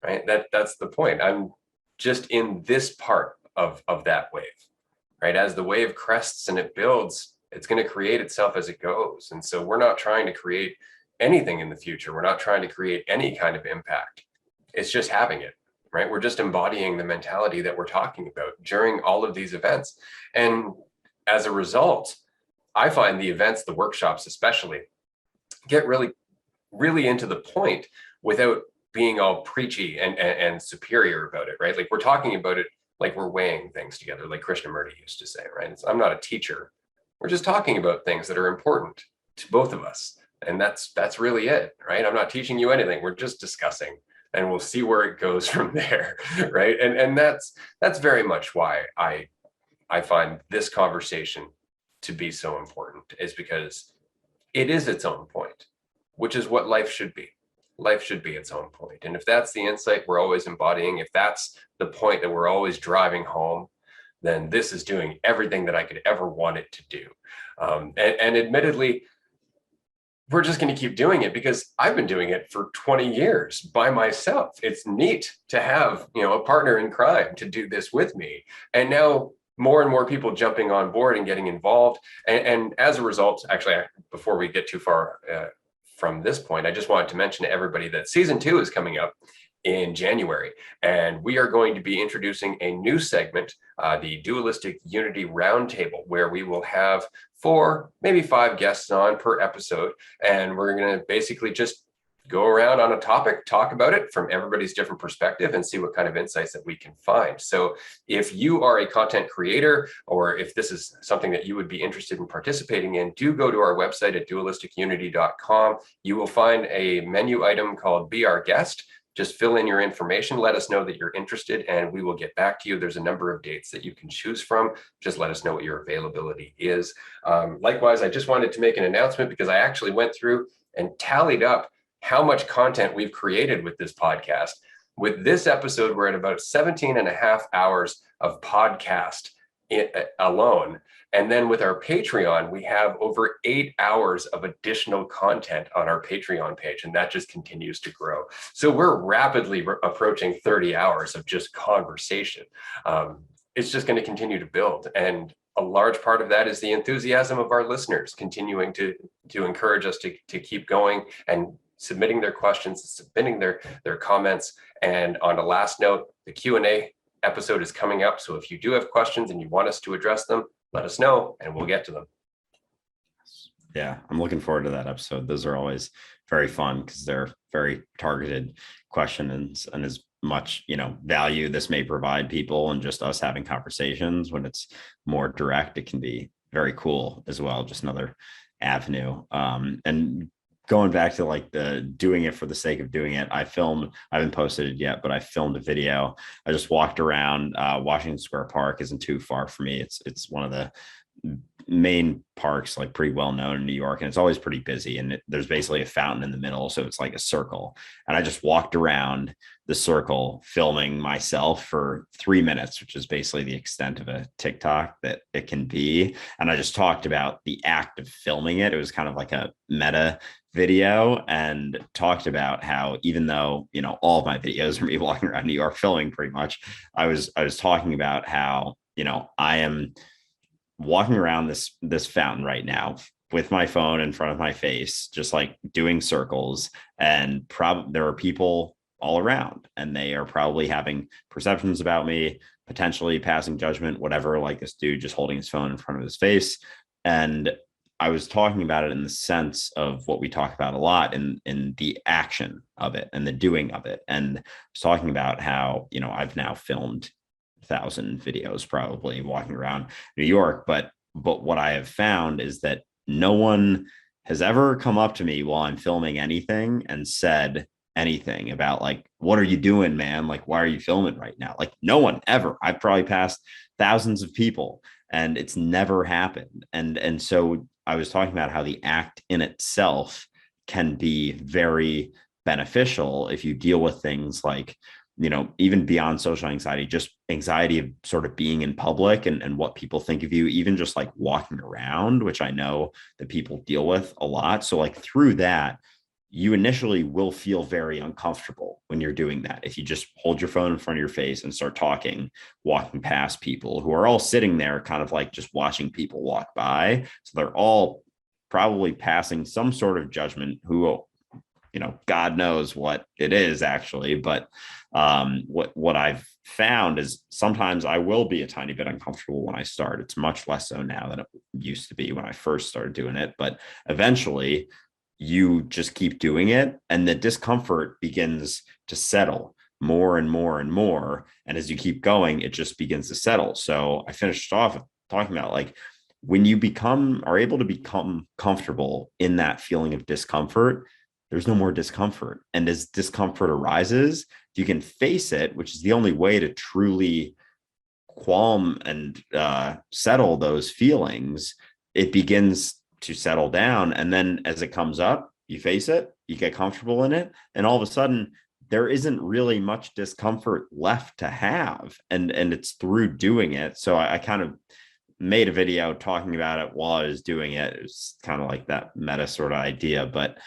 right? That's the point. I'm just in this part of that wave, right? As the wave crests and it builds, it's going to create itself as it goes. And so we're not trying to create anything in the future. We're not trying to create any kind of impact. It's just having it, right? We're just embodying the mentality that we're talking about during all of these events. And as a result, I find the events, the workshops especially, get really, really into the point without being all preachy and superior about it, right? Like, we're talking about it like we're weighing things together, like Krishnamurti used to say, right? I'm not a teacher. We're just talking about things that are important to both of us. And that's really it, right? I'm not teaching you anything. We're just discussing, and we'll see where it goes from there, right? And that's very much why I find this conversation to be so important, is because it is its own point, which is what life should be. Life should be its own point. And if that's the insight we're always embodying, if that's the point that we're always driving home, then this is doing everything that I could ever want it to do. And admittedly, we're just going to keep doing it because I've been doing it for 20 years by myself. It's neat to have, a partner in crime to do this with me. And now more and more people jumping on board and getting involved. And as a result, actually, before we get too far from this point, I just wanted to mention to everybody that season 2 is coming up in January, and we are going to be introducing a new segment, the Dualistic Unity Roundtable, where we will have 4, maybe 5 guests on per episode, and we're going to basically just go around on a topic, talk about it from everybody's different perspective, and see what kind of insights that we can find. So if you are a content creator, or if this is something that you would be interested in participating in, do go to our website at dualisticunity.com. You will find a menu item called Be Our Guest. Just fill in your information, let us know that you're interested, and we will get back to you. There's a number of dates that you can choose from. Just let us know what your availability is. Likewise, I just wanted to make an announcement because I actually went through and tallied up how much content we've created with this podcast. With this episode, we're at about 17 and a half hours of podcast alone. And then with our Patreon, we have over 8 hours of additional content on our Patreon page, and that just continues to grow. So we're rapidly approaching 30 hours of just conversation. It's just going to continue to build. And a large part of that is the enthusiasm of our listeners continuing to encourage us to keep going and submitting their questions, submitting their comments. And on a last note, the Q&A episode is coming up. So if you do have questions and you want us to address them, let us know and we'll get to them. Yeah, I'm looking forward to that episode. Those are always very fun because they're very targeted questions, and as much, value this may provide people and just us having conversations when it's more direct, it can be very cool as well. Just another avenue. And going back to like the doing it for the sake of doing it, I haven't posted it yet, but I filmed a video. I just walked around Washington Square Park. Isn't too far for me. It's one of the main parks, like pretty well known in New York, and it's always pretty busy. And there's basically a fountain in the middle, so it's like a circle. And I just walked around the circle filming myself for 3 minutes, which is basically the extent of a TikTok that it can be. And I just talked about the act of filming it. It was kind of like a meta video, and talked about how even though all of my videos are me walking around New York filming pretty much, I was talking about how I am walking around this fountain right now with my phone in front of my face, just like doing circles, and there are people all around, and they are probably having perceptions about me, potentially passing judgment, whatever, like this dude just holding his phone in front of his face. And I was talking about it in the sense of what we talk about a lot in the action of it and the doing of it. And I was talking about how, I've now filmed 1,000 videos probably walking around New York, but what I have found is that no one has ever come up to me while I'm filming anything and said anything about like, what are you doing, man? Like, why are you filming right now? Like, no one ever. I've probably passed thousands of people and it's never happened. And so I was talking about how the act in itself can be very beneficial if you deal with things like, even beyond social anxiety, just anxiety of sort of being in public and what people think of you, even just like walking around, which I know that people deal with a lot. So like through that, you initially will feel very uncomfortable when you're doing that. If you just hold your phone in front of your face and start talking, walking past people who are all sitting there, kind of like just watching people walk by. So they're all probably passing some sort of judgment who, God knows what it is actually. But what I've found is sometimes I will be a tiny bit uncomfortable when I start. It's much less so now than it used to be when I first started doing it. But eventually, you just keep doing it and the discomfort begins to settle more and more and more. And as you keep going, it just begins to settle. So I finished off talking about like when you are able to become comfortable in that feeling of discomfort, there's no more discomfort. And as discomfort arises, you can face it, which is the only way to truly qualm and settle those feelings. It begins to settle down. And then as it comes up, you face it, you get comfortable in it. And all of a sudden, there isn't really much discomfort left to have. And it's through doing it. So I kind of made a video talking about it while I was doing it. It was kind of like that meta sort of idea. But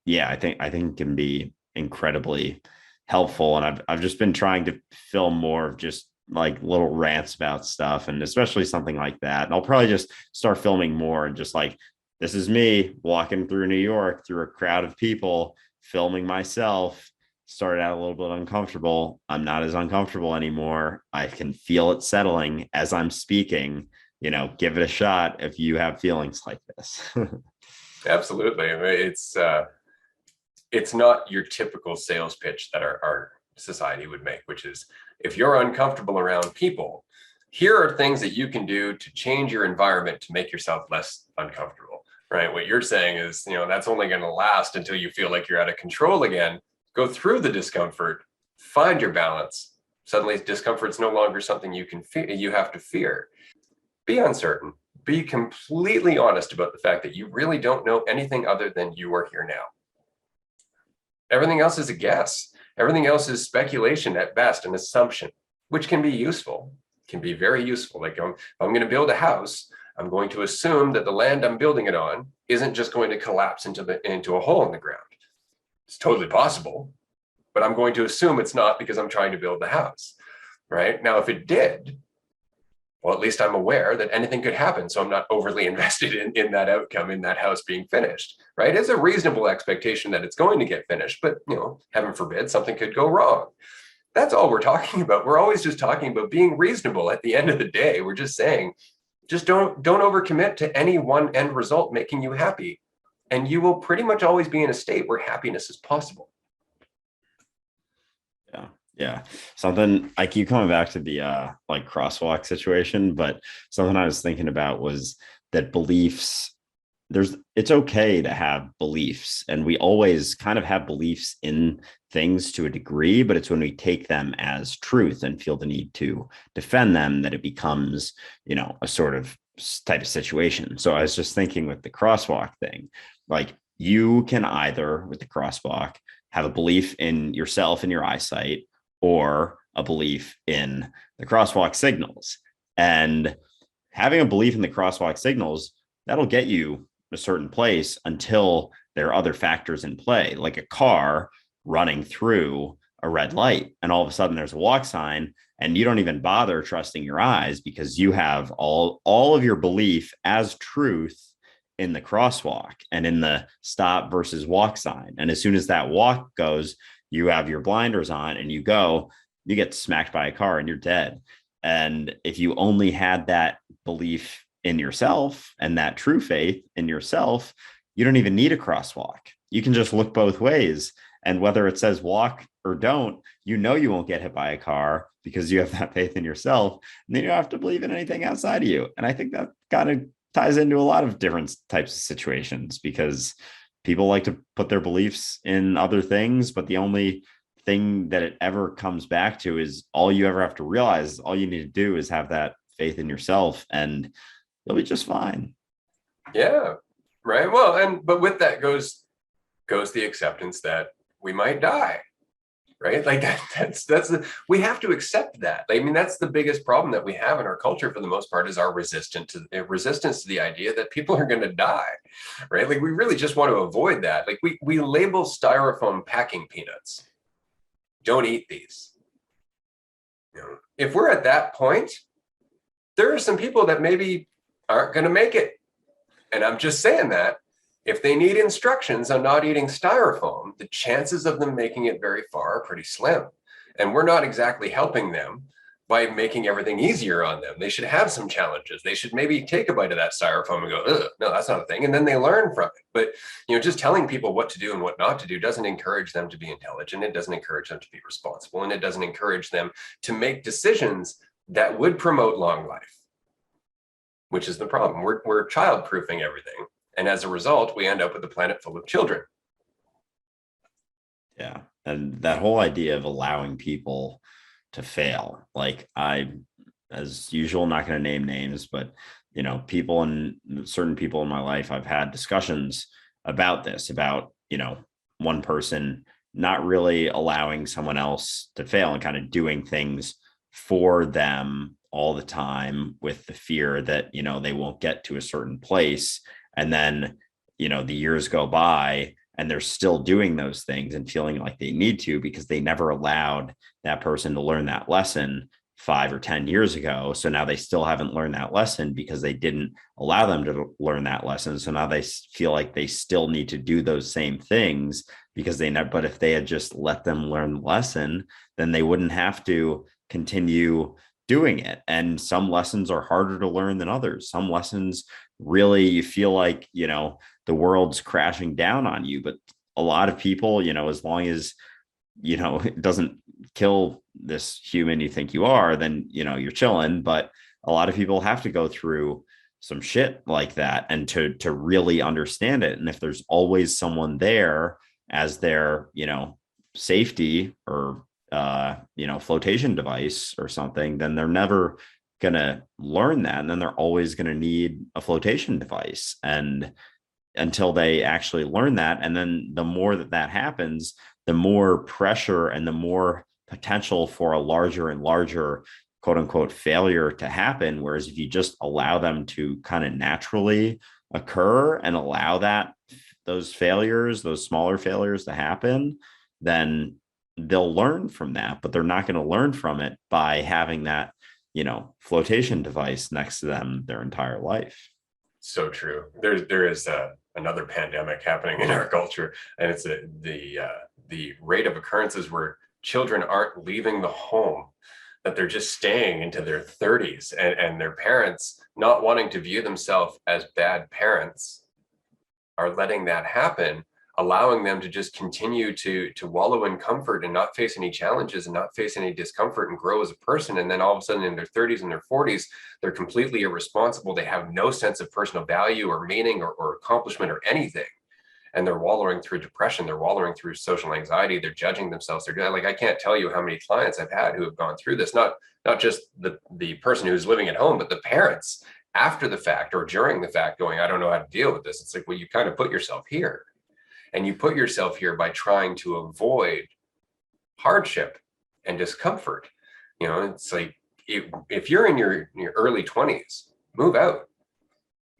yeah, I think it can be incredibly helpful. And I've just been trying to film more of just like little rants about stuff, and especially something like that. And I'll probably just start filming more and just like, this is me walking through New York through a crowd of people, filming myself. Started out a little bit uncomfortable. I'm not as uncomfortable anymore. I can feel it settling as I'm speaking. Give it a shot if you have feelings like this. Absolutely. I mean, it's not your typical sales pitch that our society would make, which is, if you're uncomfortable around people, here are things that you can do to change your environment to make yourself less uncomfortable, right? What you're saying is, that's only going to last until you feel like you're out of control again. Go through the discomfort, find your balance. Suddenly discomfort's no longer something you have to fear. Be uncertain. Be completely honest about the fact that you really don't know anything other than you are here now. Everything else is a guess. Everything else is speculation at best, an assumption, which can be useful, can be very useful. Like if I'm going to build a house, I'm going to assume that the land I'm building it on isn't just going to collapse into a hole in the ground. It's totally possible, but I'm going to assume it's not because I'm trying to build the house, right? Now, if it did, well, at least I'm aware that anything could happen. So I'm not overly invested in that outcome, in that house being finished, right? It's a reasonable expectation that it's going to get finished, but heaven forbid, something could go wrong. That's all we're talking about. We're always just talking about being reasonable. At the end of the day, we're just saying, just don't overcommit to any one end result making you happy. And you will pretty much always be in a state where happiness is possible. Yeah. Something I keep coming back to the like crosswalk situation, but something I was thinking about was that beliefs, it's okay to have beliefs, and we always kind of have beliefs in things to a degree, but it's when we take them as truth and feel the need to defend them that it becomes, a sort of type of situation. So I was just thinking with the crosswalk thing, like you can either with the crosswalk have a belief in yourself and your eyesight, or a belief in the crosswalk signals. And having a belief in the crosswalk signals, that'll get you a certain place until there are other factors in play, like a car running through a red light. And all of a sudden there's a walk sign and you don't even bother trusting your eyes because you have all of your belief as truth in the crosswalk and in the stop versus walk sign. And as soon as that walk goes, you have your blinders on and you get smacked by a car and you're dead. And if you only had that belief in yourself and that true faith in yourself, you don't even need a crosswalk. You can just look both ways. And whether it says walk or don't, you won't get hit by a car because you have that faith in yourself. And then you don't have to believe in anything outside of you. And I think that kind of ties into a lot of different types of situations, because people like to put their beliefs in other things, but the only thing that it ever comes back to is all you ever have to realize, all you need to do is have that faith in yourself and you'll be just fine. Yeah. Right. Well, but with that goes the acceptance that we might die. Right. Like we have to accept that. I mean, that's the biggest problem that we have in our culture for the most part, is our resistance to the idea that people are going to die. Right. Like we really just want to avoid that. Like we label styrofoam packing peanuts. Don't eat these. If we're at that point, there are some people that maybe aren't going to make it. And I'm just saying that if they need instructions on not eating styrofoam, the chances of them making it very far are pretty slim. And we're not exactly helping them by making everything easier on them. They should have some challenges. They should maybe take a bite of that styrofoam and go, ugh, no, that's not a thing. And then they learn from it. But just telling people what to do and what not to do doesn't encourage them to be intelligent. It doesn't encourage them to be responsible. And it doesn't encourage them to make decisions that would promote long life, which is the problem. We're child-proofing everything. And as a result, we end up with a planet full of children. Yeah. And that whole idea of allowing people to fail, like as usual, not going to name names, but, certain people in my life, I've had discussions about this, about, one person not really allowing someone else to fail and kind of doing things for them all the time with the fear that, they won't get to a certain place. And then, the years go by and they're still doing those things and feeling like they need to, because they never allowed that person to learn that lesson 5 or 10 years ago. So now they still haven't learned that lesson because they didn't allow them to learn that lesson. So now they feel like they still need to do those same things because they never, but if they had just let them learn the lesson, then they wouldn't have to continue doing it. And some lessons are harder to learn than others. Some lessons really, you feel like, the world's crashing down on you. But a lot of people, as long as, it doesn't kill this human you think you are, then, you're chilling. But a lot of people have to go through some shit like that and to really understand it. And if there's always someone there as their, safety or flotation device or something, then they're never going to learn that. And then they're always going to need a flotation device. And until they actually learn that. And then the more that happens, the more pressure and the more potential for a larger and larger quote unquote failure to happen. Whereas if you just allow them to kind of naturally occur and allow those smaller failures to happen, then they'll learn from that. But they're not going to learn from it by having that, flotation device next to them their entire life. So true. There is another pandemic happening in our culture, and it's the rate of occurrences where children aren't leaving the home, that they're just staying into their 30s, and their parents, not wanting to view themselves as bad parents, are letting that happen, allowing them to just continue to wallow in comfort and not face any challenges and not face any discomfort and grow as a person. And then all of a sudden in their 30s and their 40s, they're completely irresponsible. They have no sense of personal value or meaning or accomplishment or anything. And they're wallowing through depression. They're wallowing through social anxiety. They're judging themselves. They're like, I can't tell you how many clients I've had who have gone through this, not just the person who's living at home, but the parents after the fact or during the fact going, I don't know how to deal with this. It's like, well, you kind of put yourself here. And you put yourself here by trying to avoid hardship and discomfort. It's like if you're in your early 20s, move out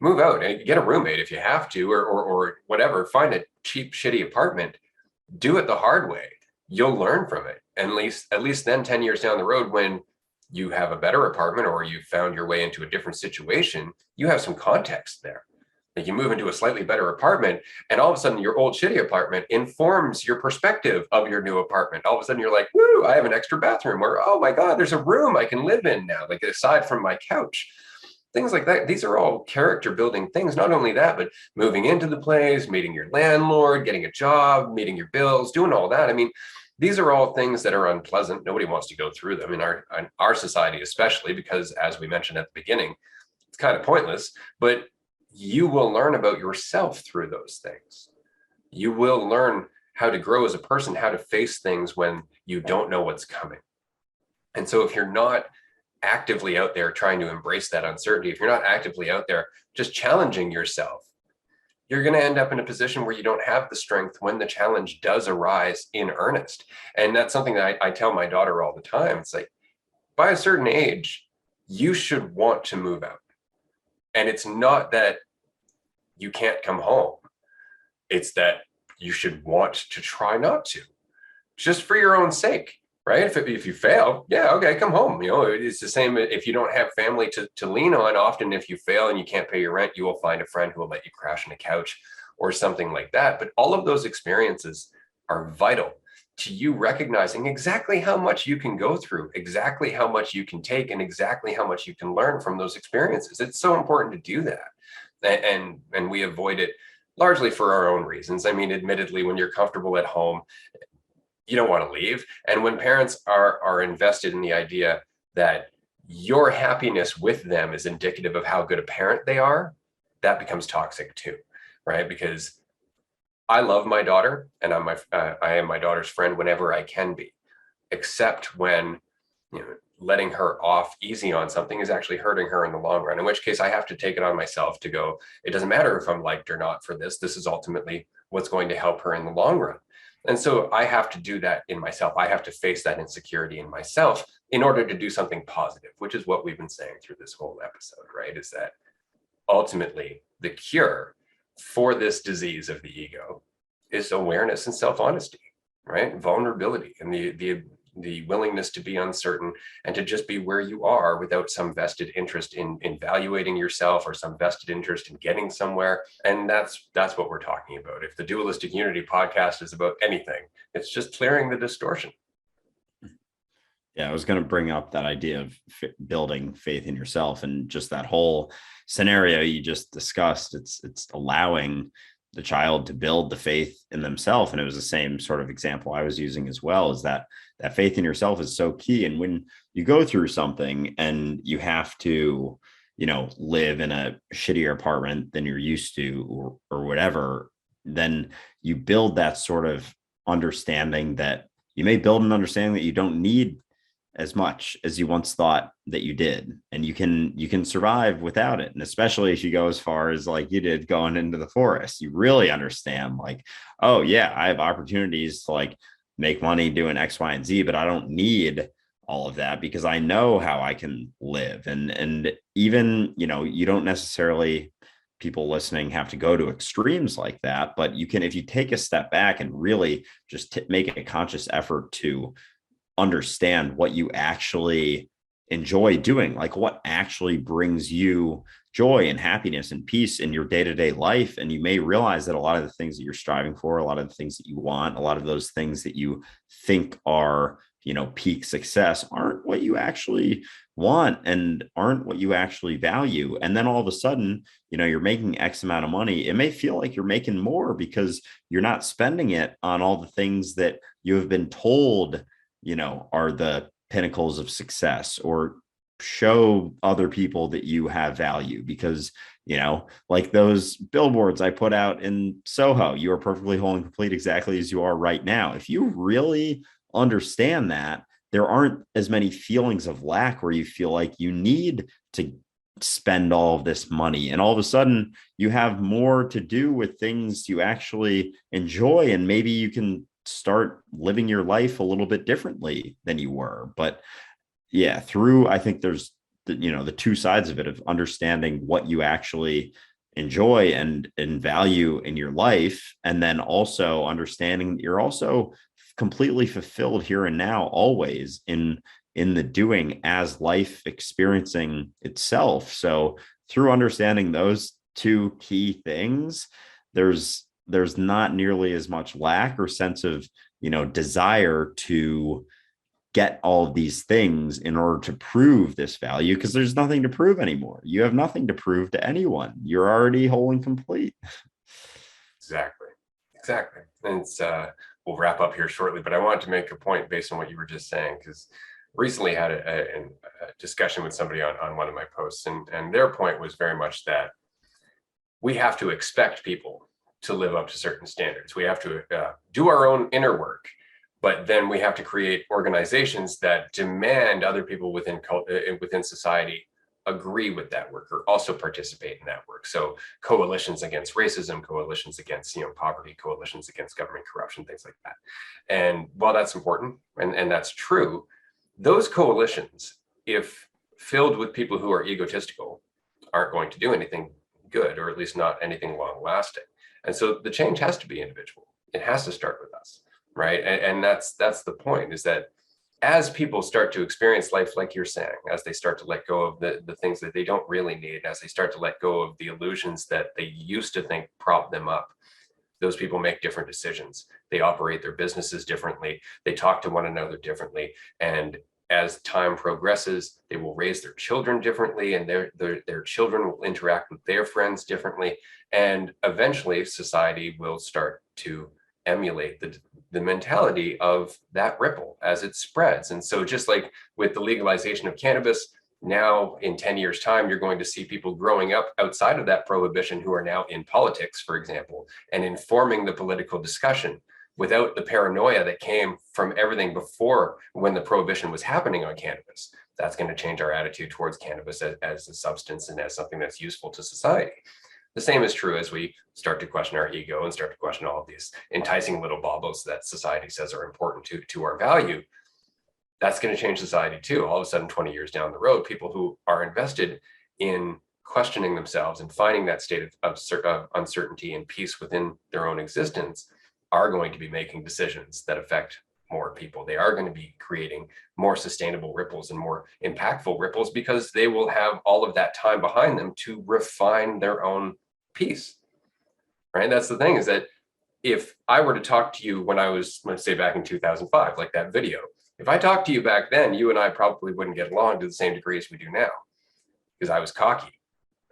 and get a roommate if you have to, or whatever. Find a cheap, shitty apartment. Do it the hard way. You'll learn from it. And at least then 10 years down the road, when you have a better apartment or you found your way into a different situation, you have some context there. You move into a slightly better apartment, and all of a sudden your old shitty apartment informs your perspective of your new apartment. All of a sudden you're like, woo, I have an extra bathroom, or, oh my God, there's a room I can live in now, like aside from my couch. things like that. These are all character building things. Not only that, but moving into the place, meeting your landlord, getting a job, meeting your bills, doing all that. I mean, these are all things that are unpleasant. Nobody wants to go through them in our society, especially because, as we mentioned at the beginning, it's kind of pointless, but you will learn about yourself through those things. You will learn how to grow as a person, how to face things when you don't know what's coming. And so if you're not actively out there trying to embrace that uncertainty, if you're not actively out there just challenging yourself, you're going to end up in a position where you don't have the strength when the challenge does arise in earnest. And that's something that I tell my daughter all the time. It's like, by a certain age, you should want to move out. And it's not that you can't come home. It's that you should want to try not to, just for your own sake, right? If you fail, yeah, okay, come home. You know, it's the same if you don't have family to lean on. Often if you fail and you can't pay your rent, you will find a friend who will let you crash on a couch or something like that. But all of those experiences are vital to you recognizing exactly how much you can go through, exactly how much you can take, and exactly how much you can learn from those experiences. It's so important to do that. And we avoid it largely for our own reasons. I mean, admittedly, when you're comfortable at home, you don't want to leave. And when parents are invested in the idea that your happiness with them is indicative of how good a parent they are, that becomes toxic too, right? Because I love my daughter, and I am my daughter's friend whenever I can be, except when, you know, letting her off easy on something is actually hurting her in the long run, in which case I have to take it on myself to go, it doesn't matter if I'm liked or not for this. This is ultimately what's going to help her in the long run. And so I have to do that in myself. I have to face that insecurity in myself in order to do something positive, which is what we've been saying through this whole episode, right? Is that ultimately the cure for this disease of the ego is awareness and self-honesty, right? Vulnerability and the willingness to be uncertain and to just be where you are without some vested interest in evaluating yourself or some vested interest in getting somewhere. And that's what we're talking about. If the Dualistic Unity podcast is about anything, it's just clearing the distortion. Yeah, I was going to bring up that idea of building faith in yourself, and just that whole scenario you just discussed. It's allowing the child to build the faith in themselves. And it was the same sort of example I was using as well, is that faith in yourself is so key. And when you go through something and you have to, you know, live in a shittier apartment than you're used to, or whatever, then you build that sort of understanding that you may build an understanding that you don't need as much as you once thought that you did, and you can survive without it. And especially if you go as far as like you did going into the forest, you really understand like, oh yeah, I have opportunities to like make money doing X, Y, and Z, but I don't need all of that because I know how I can live. And even, you know, you don't necessarily, people listening, have to go to extremes like that, but you can, if you take a step back and really just make a conscious effort to understand what you actually enjoy doing, like what actually brings you joy and happiness and peace in your day-to-day life. And you may realize that a lot of the things that you're striving for, a lot of the things that you want, a lot of those things that you think are, you know, peak success aren't what you actually want and aren't what you actually value. And then all of a sudden, you know, you're making X amount of money. It may feel like you're making more because you're not spending it on all the things that you have been told, you know, are the pinnacles of success, or show other people that you have value. Because, you know, like those billboards I put out in Soho, you are perfectly whole and complete exactly as you are right now. If you really understand that, there aren't as many feelings of lack where you feel like you need to spend all of this money, and all of a sudden you have more to do with things you actually enjoy, and maybe you can start living your life a little bit differently than you were. But yeah, I think there's the two sides of it, of understanding what you actually enjoy and value in your life, and then also understanding that you're also completely fulfilled here and now, always in the doing, as life experiencing itself. So through understanding those two key things, there's not nearly as much lack or sense of, you know, desire to get all of these things in order to prove this value, because there's nothing to prove anymore. You have nothing to prove to anyone. You're already whole and complete. Exactly. Exactly. And it's, we'll wrap up here shortly, but I wanted to make a point based on what you were just saying, because recently had a discussion with somebody on one of my posts, and their point was very much that we have to expect people to live up to certain standards. We have to do our own inner work, but then we have to create organizations that demand other people within society agree with that work or also participate in that work. So coalitions against racism, coalitions against poverty, coalitions against government corruption, things like that. And while that's important and that's true, those coalitions, if filled with people who are egotistical, aren't going to do anything good, or at least not anything long lasting. And so the change has to be individual. It has to start with us, right? And that's the point, is that as people start to experience life, like you're saying, as they start to let go of the things that they don't really need, as they start to let go of the illusions that they used to think prop them up, those people make different decisions. They operate their businesses differently. They talk to one another differently. And as time progresses, they will raise their children differently, and their children will interact with their friends differently. And eventually society will start to emulate the mentality of that ripple as it spreads. And so just like with the legalization of cannabis, now in 10 years time, you're going to see people growing up outside of that prohibition who are now in politics, for example, and informing the political discussion without the paranoia that came from everything before, when the prohibition was happening on cannabis. That's going to change our attitude towards cannabis as a substance and as something that's useful to society. The same is true as we start to question our ego and start to question all of these enticing little baubles that society says are important to our value. That's going to change society too. All of a sudden, 20 years down the road, people who are invested in questioning themselves and finding that state of uncertainty and peace within their own existence are going to be making decisions that affect more people. They are going to be creating more sustainable ripples and more impactful ripples, because they will have all of that time behind them to refine their own peace. Right? That's the thing, is that if I were to talk to you when I was, let's say back in 2005, like that video, if I talked to you back then, you and I probably wouldn't get along to the same degree as we do now, because I was cocky,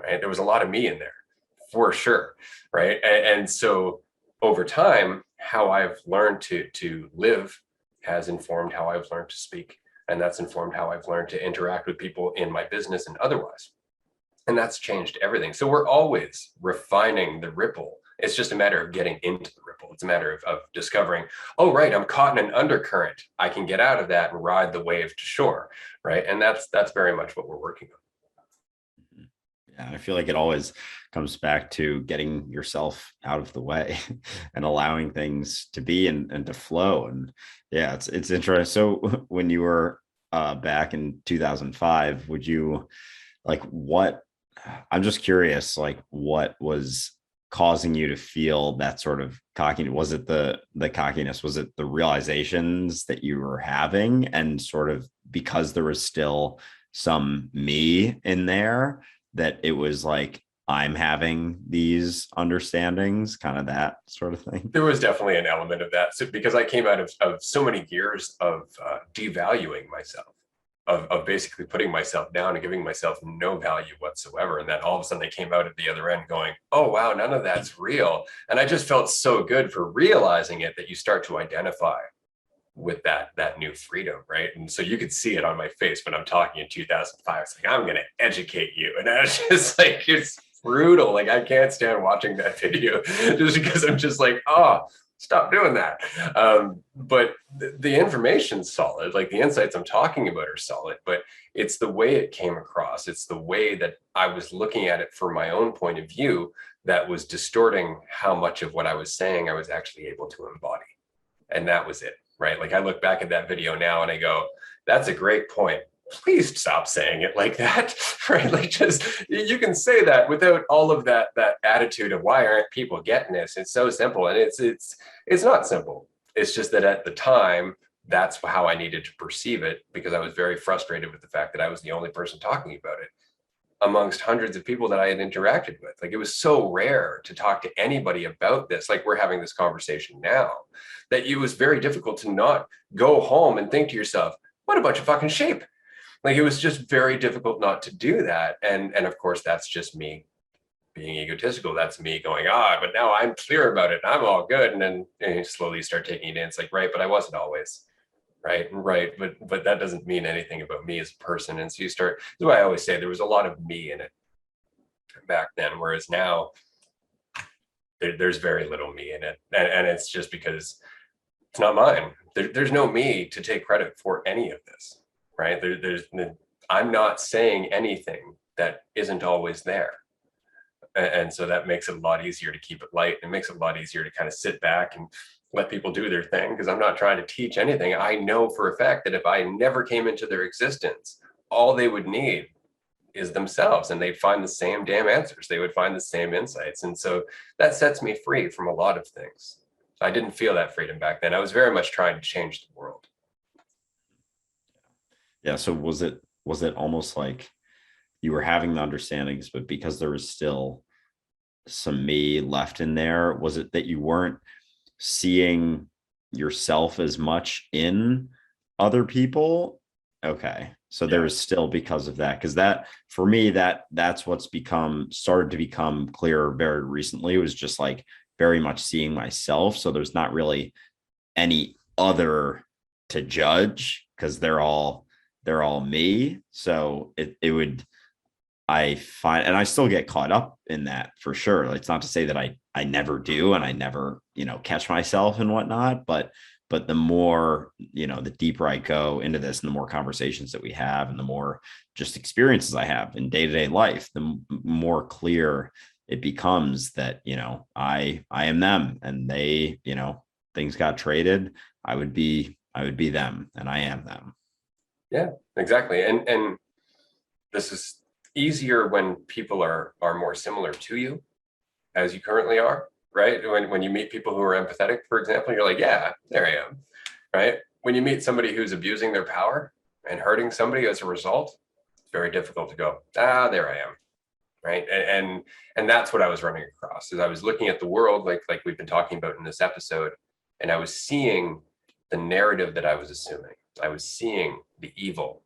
right? There was a lot of me in there, for sure, right? And so over time, how I've learned to live has informed how I've learned to speak. And that's informed how I've learned to interact with people in my business and otherwise. And that's changed everything. So we're always refining the ripple. It's just a matter of getting into the ripple. It's a matter of discovering, oh, right, I'm caught in an undercurrent. I can get out of that and ride the wave to shore, right? And that's very much what we're working on. Yeah, I feel like it always comes back to getting yourself out of the way and allowing things to be and to flow. And yeah, it's interesting. So when you were back in 2005, would you I'm just curious, like what was causing you to feel that sort of cockiness? Was it the cockiness? Was it the realizations that you were having, and sort of because there was still some me in there, that it was like, I'm having these understandings, kind of that sort of thing? There was definitely an element of that. So because I came out of so many years of devaluing myself, of basically putting myself down and giving myself no value whatsoever. And then all of a sudden they came out at the other end going, oh, wow, none of that's real. And I just felt so good for realizing it, that you start to identify with that new freedom, right? And so you could see it on my face when I'm talking in 2005. It's like, I'm going to educate you. And I was just like, it's brutal. Like, I can't stand watching that video just because I'm just like, oh, stop doing that. But the information's solid. Like, the insights I'm talking about are solid, but it's the way it came across. It's the way that I was looking at it from my own point of view that was distorting how much of what I was saying I was actually able to embody. And that was it. Right? Like, I look back at that video now and I go, that's a great point. Please stop saying it like that. Right? Like, just, you can say that without all of that attitude of, why aren't people getting this? It's so simple. And it's not simple. It's just that at the time, that's how I needed to perceive it, because I was very frustrated with the fact that I was the only person talking about it amongst hundreds of people that I had interacted with. Like, it was so rare to talk to anybody about this. Like, we're having this conversation now, that it was very difficult to not go home and think to yourself, what a bunch of fucking sheep. Like, it was just very difficult not to do that. And of course, that's just me being egotistical. That's me going, but now I'm clear about it. I'm all good. And then you slowly start taking it in. It's like, right, but I wasn't always. Right. But that doesn't mean anything about me as a person. And so you start, that's why I always say there was a lot of me in it back then. Whereas now there's very little me in it. And it's just because it's not mine. There's no me to take credit for any of this, right? I'm not saying anything that isn't always there. And so that makes it a lot easier to keep it light. It makes it a lot easier to kind of sit back and let people do their thing, because I'm not trying to teach anything. I know for a fact that if I never came into their existence, all they would need is themselves, and they'd find the same damn answers. They would find the same insights. And so that sets me free from a lot of things. I didn't feel that freedom back then. I was very much trying to change the world. Yeah. So was it almost like you were having the understandings, but because there was still some me left in there, was it that you weren't seeing yourself as much in other people? Okay. So there was still, because of that, because that, for me, that's what's started to become clear very recently. It was just like very much seeing myself. So there's not really any other to judge, because they're all me. So it would, I find, and I still get caught up in that for sure. It's not to say that I never do, and I never, catch myself and whatnot, but the more, the deeper I go into this, and the more conversations that we have, and the more just experiences I have in day-to-day life, the more clear it becomes that, I am them, and they, things got traded. I would be them, and I am them. Yeah, exactly. And this is easier when people are more similar to you as you currently are, right? When you meet people who are empathetic, for example, you're like, yeah, there I am, right? When you meet somebody who's abusing their power and hurting somebody as a result, it's very difficult to go, there I am, right? And that's what I was running across, is I was looking at the world like we've been talking about in this episode, and I was seeing the narrative that I was assuming. I was seeing the evil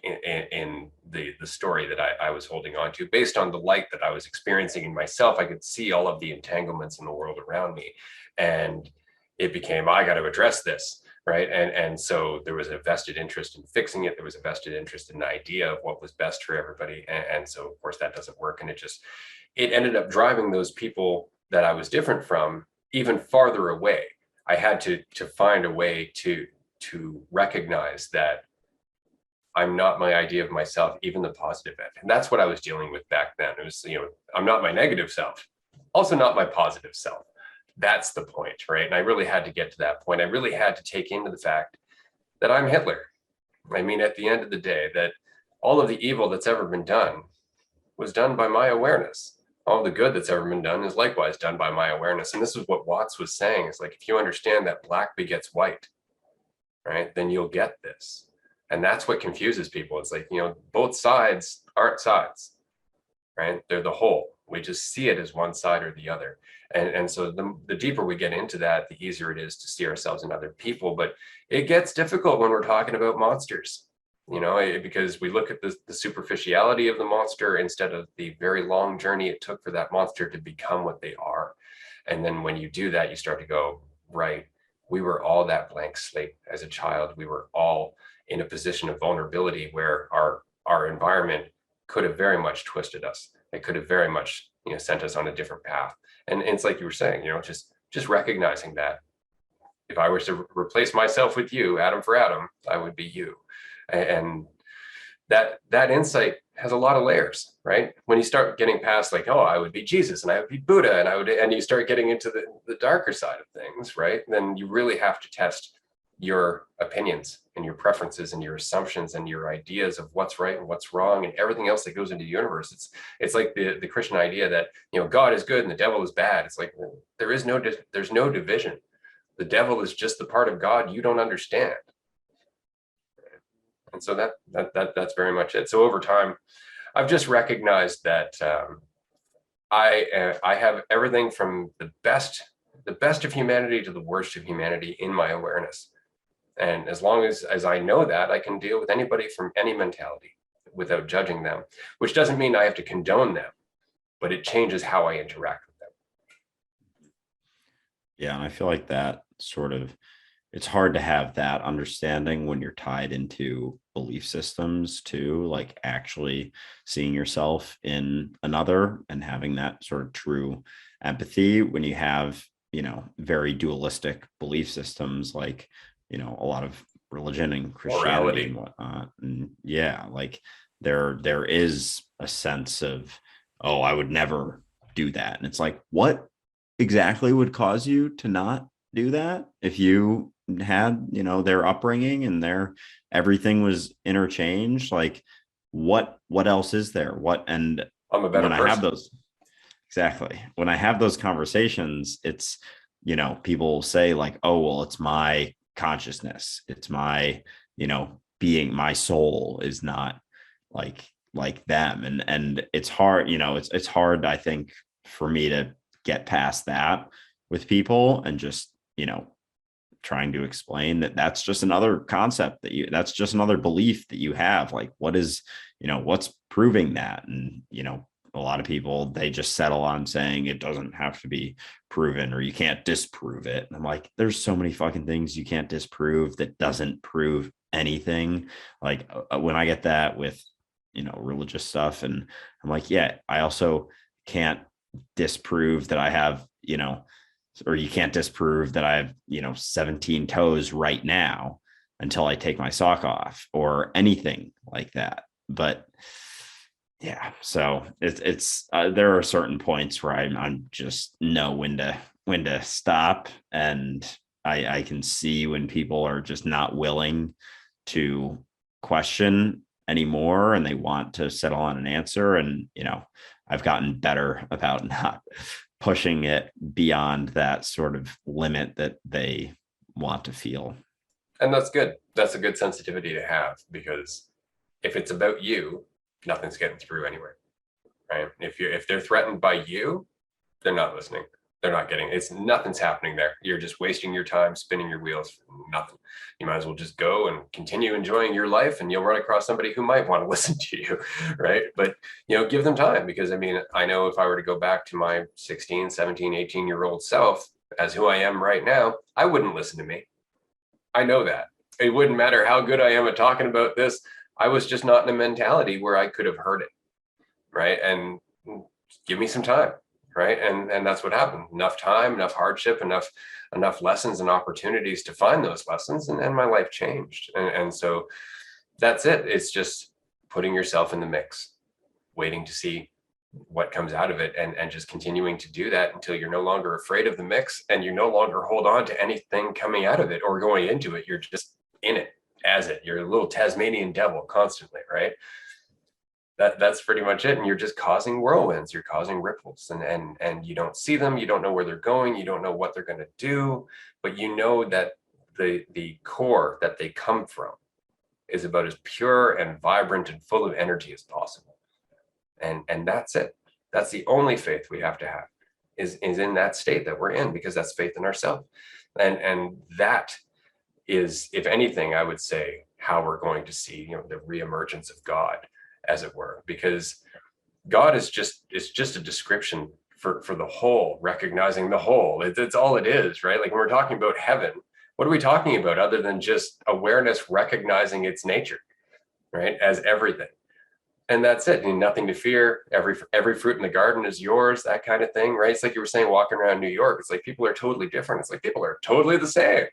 in the story that I was holding on to, based on the light that I was experiencing in myself. I could see all of the entanglements in the world around me, and it became, I got to address this, right? And so there was a vested interest in fixing it. There was a vested interest in the idea of what was best for everybody, and so of course that doesn't work, and it ended up driving those people that I was different from even farther away. I had to find a way to recognize that I'm not my idea of myself, even the positive end. And that's what I was dealing with back then. It was, I'm not my negative self, also not my positive self. That's the point, right? And I really had to get to that point. I really had to take into the fact that I'm Hitler. I mean, at the end of the day, that all of the evil that's ever been done was done by my awareness. All the good that's ever been done is likewise done by my awareness. And this is what Watts was saying. It's like, if you understand that black begets white, right, then you'll get this. And that's what confuses people. It's like, both sides aren't sides, right? They're the whole. We just see it as one side or the other. And so the deeper we get into that, the easier it is to see ourselves in other people. But it gets difficult when we're talking about monsters, because we look at the superficiality of the monster instead of the very long journey it took for that monster to become what they are. And then when you do that, you start to go, right, we were all that blank slate as a child. We were all in a position of vulnerability where our environment could have very much twisted us. It could have very much, sent us on a different path. And it's like you were saying, just recognizing that if I was to replace myself with you, Adam for Adam, I would be you. And that insight has a lot of layers, right? When you start getting past like, I would be Jesus, and I would be Buddha, and you start getting into the darker side of things, right? Then you really have to test your opinions and your preferences and your assumptions and your ideas of what's right and what's wrong and everything else that goes into the universe. It's like the Christian idea that, God is good and the devil is bad. It's like, there's no division. The devil is just the part of God you don't understand. And so that's very much it. So over time, I've just recognized that I have everything from the best of humanity to the worst of humanity in my awareness. And as long as I know that, I can deal with anybody from any mentality without judging them, which doesn't mean I have to condone them, but it changes how I interact with them. Yeah, and I feel like that sort of, it's hard to have that understanding when you're tied into belief systems too, like actually seeing yourself in another and having that sort of true empathy when you have, very dualistic belief systems, like, a lot of religion and Christianity and Morality. whatnot. And yeah, like there is a sense of, oh, I would never do that. And it's like, what exactly would cause you to not do that if you had, their upbringing and their everything was interchanged? Like, what else is there? What and I'm a better when I have person. those, exactly, when I have those conversations, it's, people say like, oh, well, it's my consciousness, it's my, being, my soul is not like them. And it's hard, it's hard, I think, for me to get past that with people and just, trying to explain that that's just another concept that that's just another belief that you have. Like, what is, what's proving that? And, a lot of people, they just settle on saying it doesn't have to be proven or you can't disprove it. And I'm like, there's so many fucking things you can't disprove that doesn't prove anything. Like when I get that with, religious stuff, and I'm like, yeah, I also can't disprove that I have, or you can't disprove that I have, 17 toes right now until I take my sock off or anything like that. But yeah, so it's there are certain points where I'm just know when to stop, and I can see when people are just not willing to question anymore and they want to settle on an answer. And I've gotten better about not pushing it beyond that sort of limit that they want to feel. And that's good. That's a good sensitivity to have, because if it's about you, nothing's getting through anywhere, right? If they're threatened by you, they're not listening. They're not getting, it's nothing's happening there. You're just wasting your time spinning your wheels for nothing. You might as well just go and continue enjoying your life, and you'll run across somebody who might want to listen to you, right? But give them time, because I mean, I know if I were to go back to my 16, 17, 18-year-old self as who I am right now, I wouldn't listen to me. I know that. It wouldn't matter how good I am at talking about this. I was just not in a mentality where I could have heard it, right? And give me some time, right? And that's what happened. Enough time, enough hardship, enough lessons and opportunities to find those lessons, and my life changed. And so that's it. It's just putting yourself in the mix, waiting to see what comes out of it, and just continuing to do that until you're no longer afraid of the mix, and you no longer hold on to anything coming out of it or going into it. You're just in it as it. You're a little Tasmanian devil constantly, right? That's pretty much it. And you're just causing whirlwinds, you're causing ripples, and you don't see them, you don't know where they're going, you don't know what they're going to do, but you know that the core that they come from is about as pure and vibrant and full of energy as possible. And that's it. That's the only faith we have to have, is in that state that we're in, because that's faith in ourselves. And that is, if anything, I would say, how we're going to see, the reemergence of God, as it were, because God is just a description for the whole, recognizing the whole. It's all it is, right? Like when we're talking about heaven, what are we talking about other than just awareness recognizing its nature, right, as everything? And that's it. And nothing to fear. Every fruit in the garden is yours, that kind of thing, right? It's like you were saying, walking around New York, it's like people are totally different. It's like people are totally the same.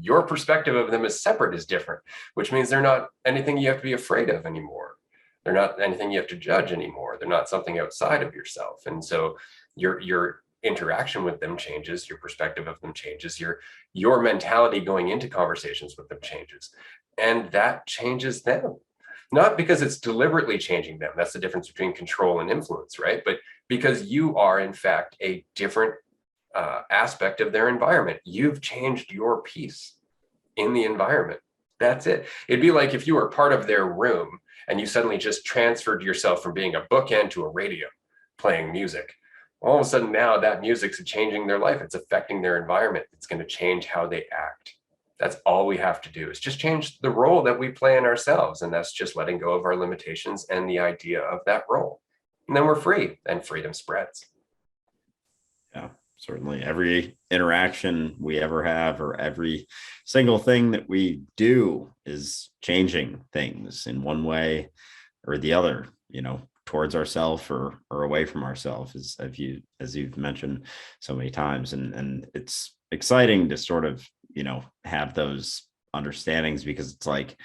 Your perspective of them as separate is different, which means they're not anything you have to be afraid of anymore. They're not anything you have to judge anymore. They're not something outside of yourself. And so your interaction with them changes, your perspective of them changes, your mentality going into conversations with them changes. And that changes them. Not because it's deliberately changing them. That's the difference between control and influence, right? But because you are, in fact, a different aspect of their environment. You've changed your piece in the environment. That's it. It'd be like if you were part of their room and you suddenly just transferred yourself from being a bookend to a radio playing music. All of a sudden now that music's changing their life. It's affecting their environment. It's going to change how they act. That's all we have to do, is just change the role that we play in ourselves. And that's just letting go of our limitations and the idea of that role. And then we're free, and freedom spreads. Yeah, certainly. Every interaction we ever have, or every single thing that we do, is changing things in one way or the other, towards ourselves or away from ourselves, as you've mentioned so many times. And it's exciting to sort of, have those understandings, because it's like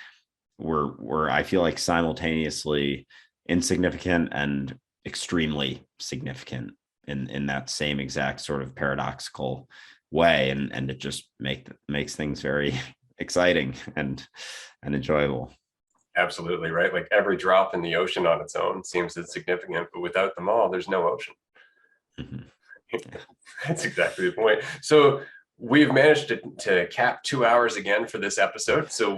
we're I feel like simultaneously insignificant and extremely significant in that same exact sort of paradoxical way, and it just makes things very exciting and enjoyable. Absolutely right. Like every drop in the ocean on its own seems insignificant, but without them all, there's no ocean. Mhm. That's exactly the point. So we've managed to cap 2 hours again for this episode. So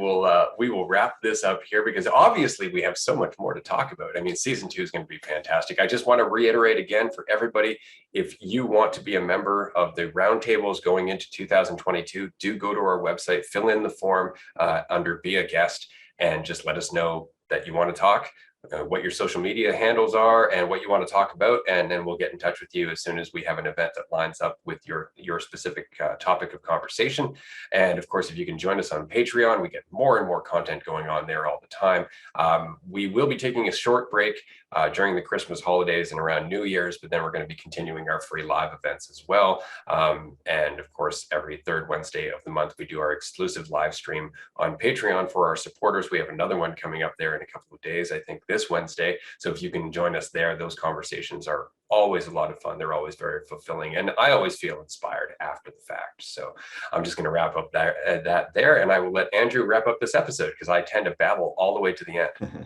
we will wrap this up here, because obviously we have so much more to talk about. I mean, season 2 is going to be fantastic. I just want to reiterate again for everybody, if you want to be a member of the roundtables going into 2022, do go to our website, fill in the form under Be a Guest, and just let us know that you want to talk, what your social media handles are, and what you want to talk about, and then we'll get in touch with you as soon as we have an event that lines up with your specific topic of conversation. And of course, if you can join us on Patreon, we get more and more content going on there all the time. We will be taking a short break during the Christmas holidays and around New Year's, but then we're going to be continuing our free live events as well. And of course, every third Wednesday of the month, we do our exclusive live stream on Patreon for our supporters. We have another one coming up there in a couple of days, I think this Wednesday. So if you can join us there, those conversations are always a lot of fun. They're always very fulfilling, and I always feel inspired after the fact. So I'm just going to wrap up that there, and I will let Andrew wrap up this episode, because I tend to babble all the way to the end.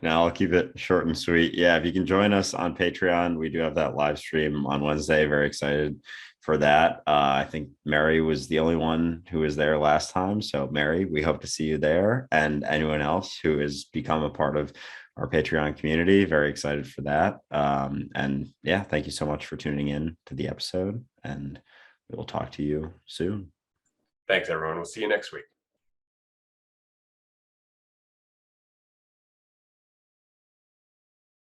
Now I'll keep it short and sweet. Yeah, if you can join us on Patreon, we do have that live stream on Wednesday. Very excited for that. I think Mary was the only one who was there last time. So Mary, we hope to see you there, and anyone else who has become a part of our Patreon community. Very excited for that. And yeah, thank you so much for tuning in to the episode, and we will talk to you soon. Thanks, everyone. We'll see you next week.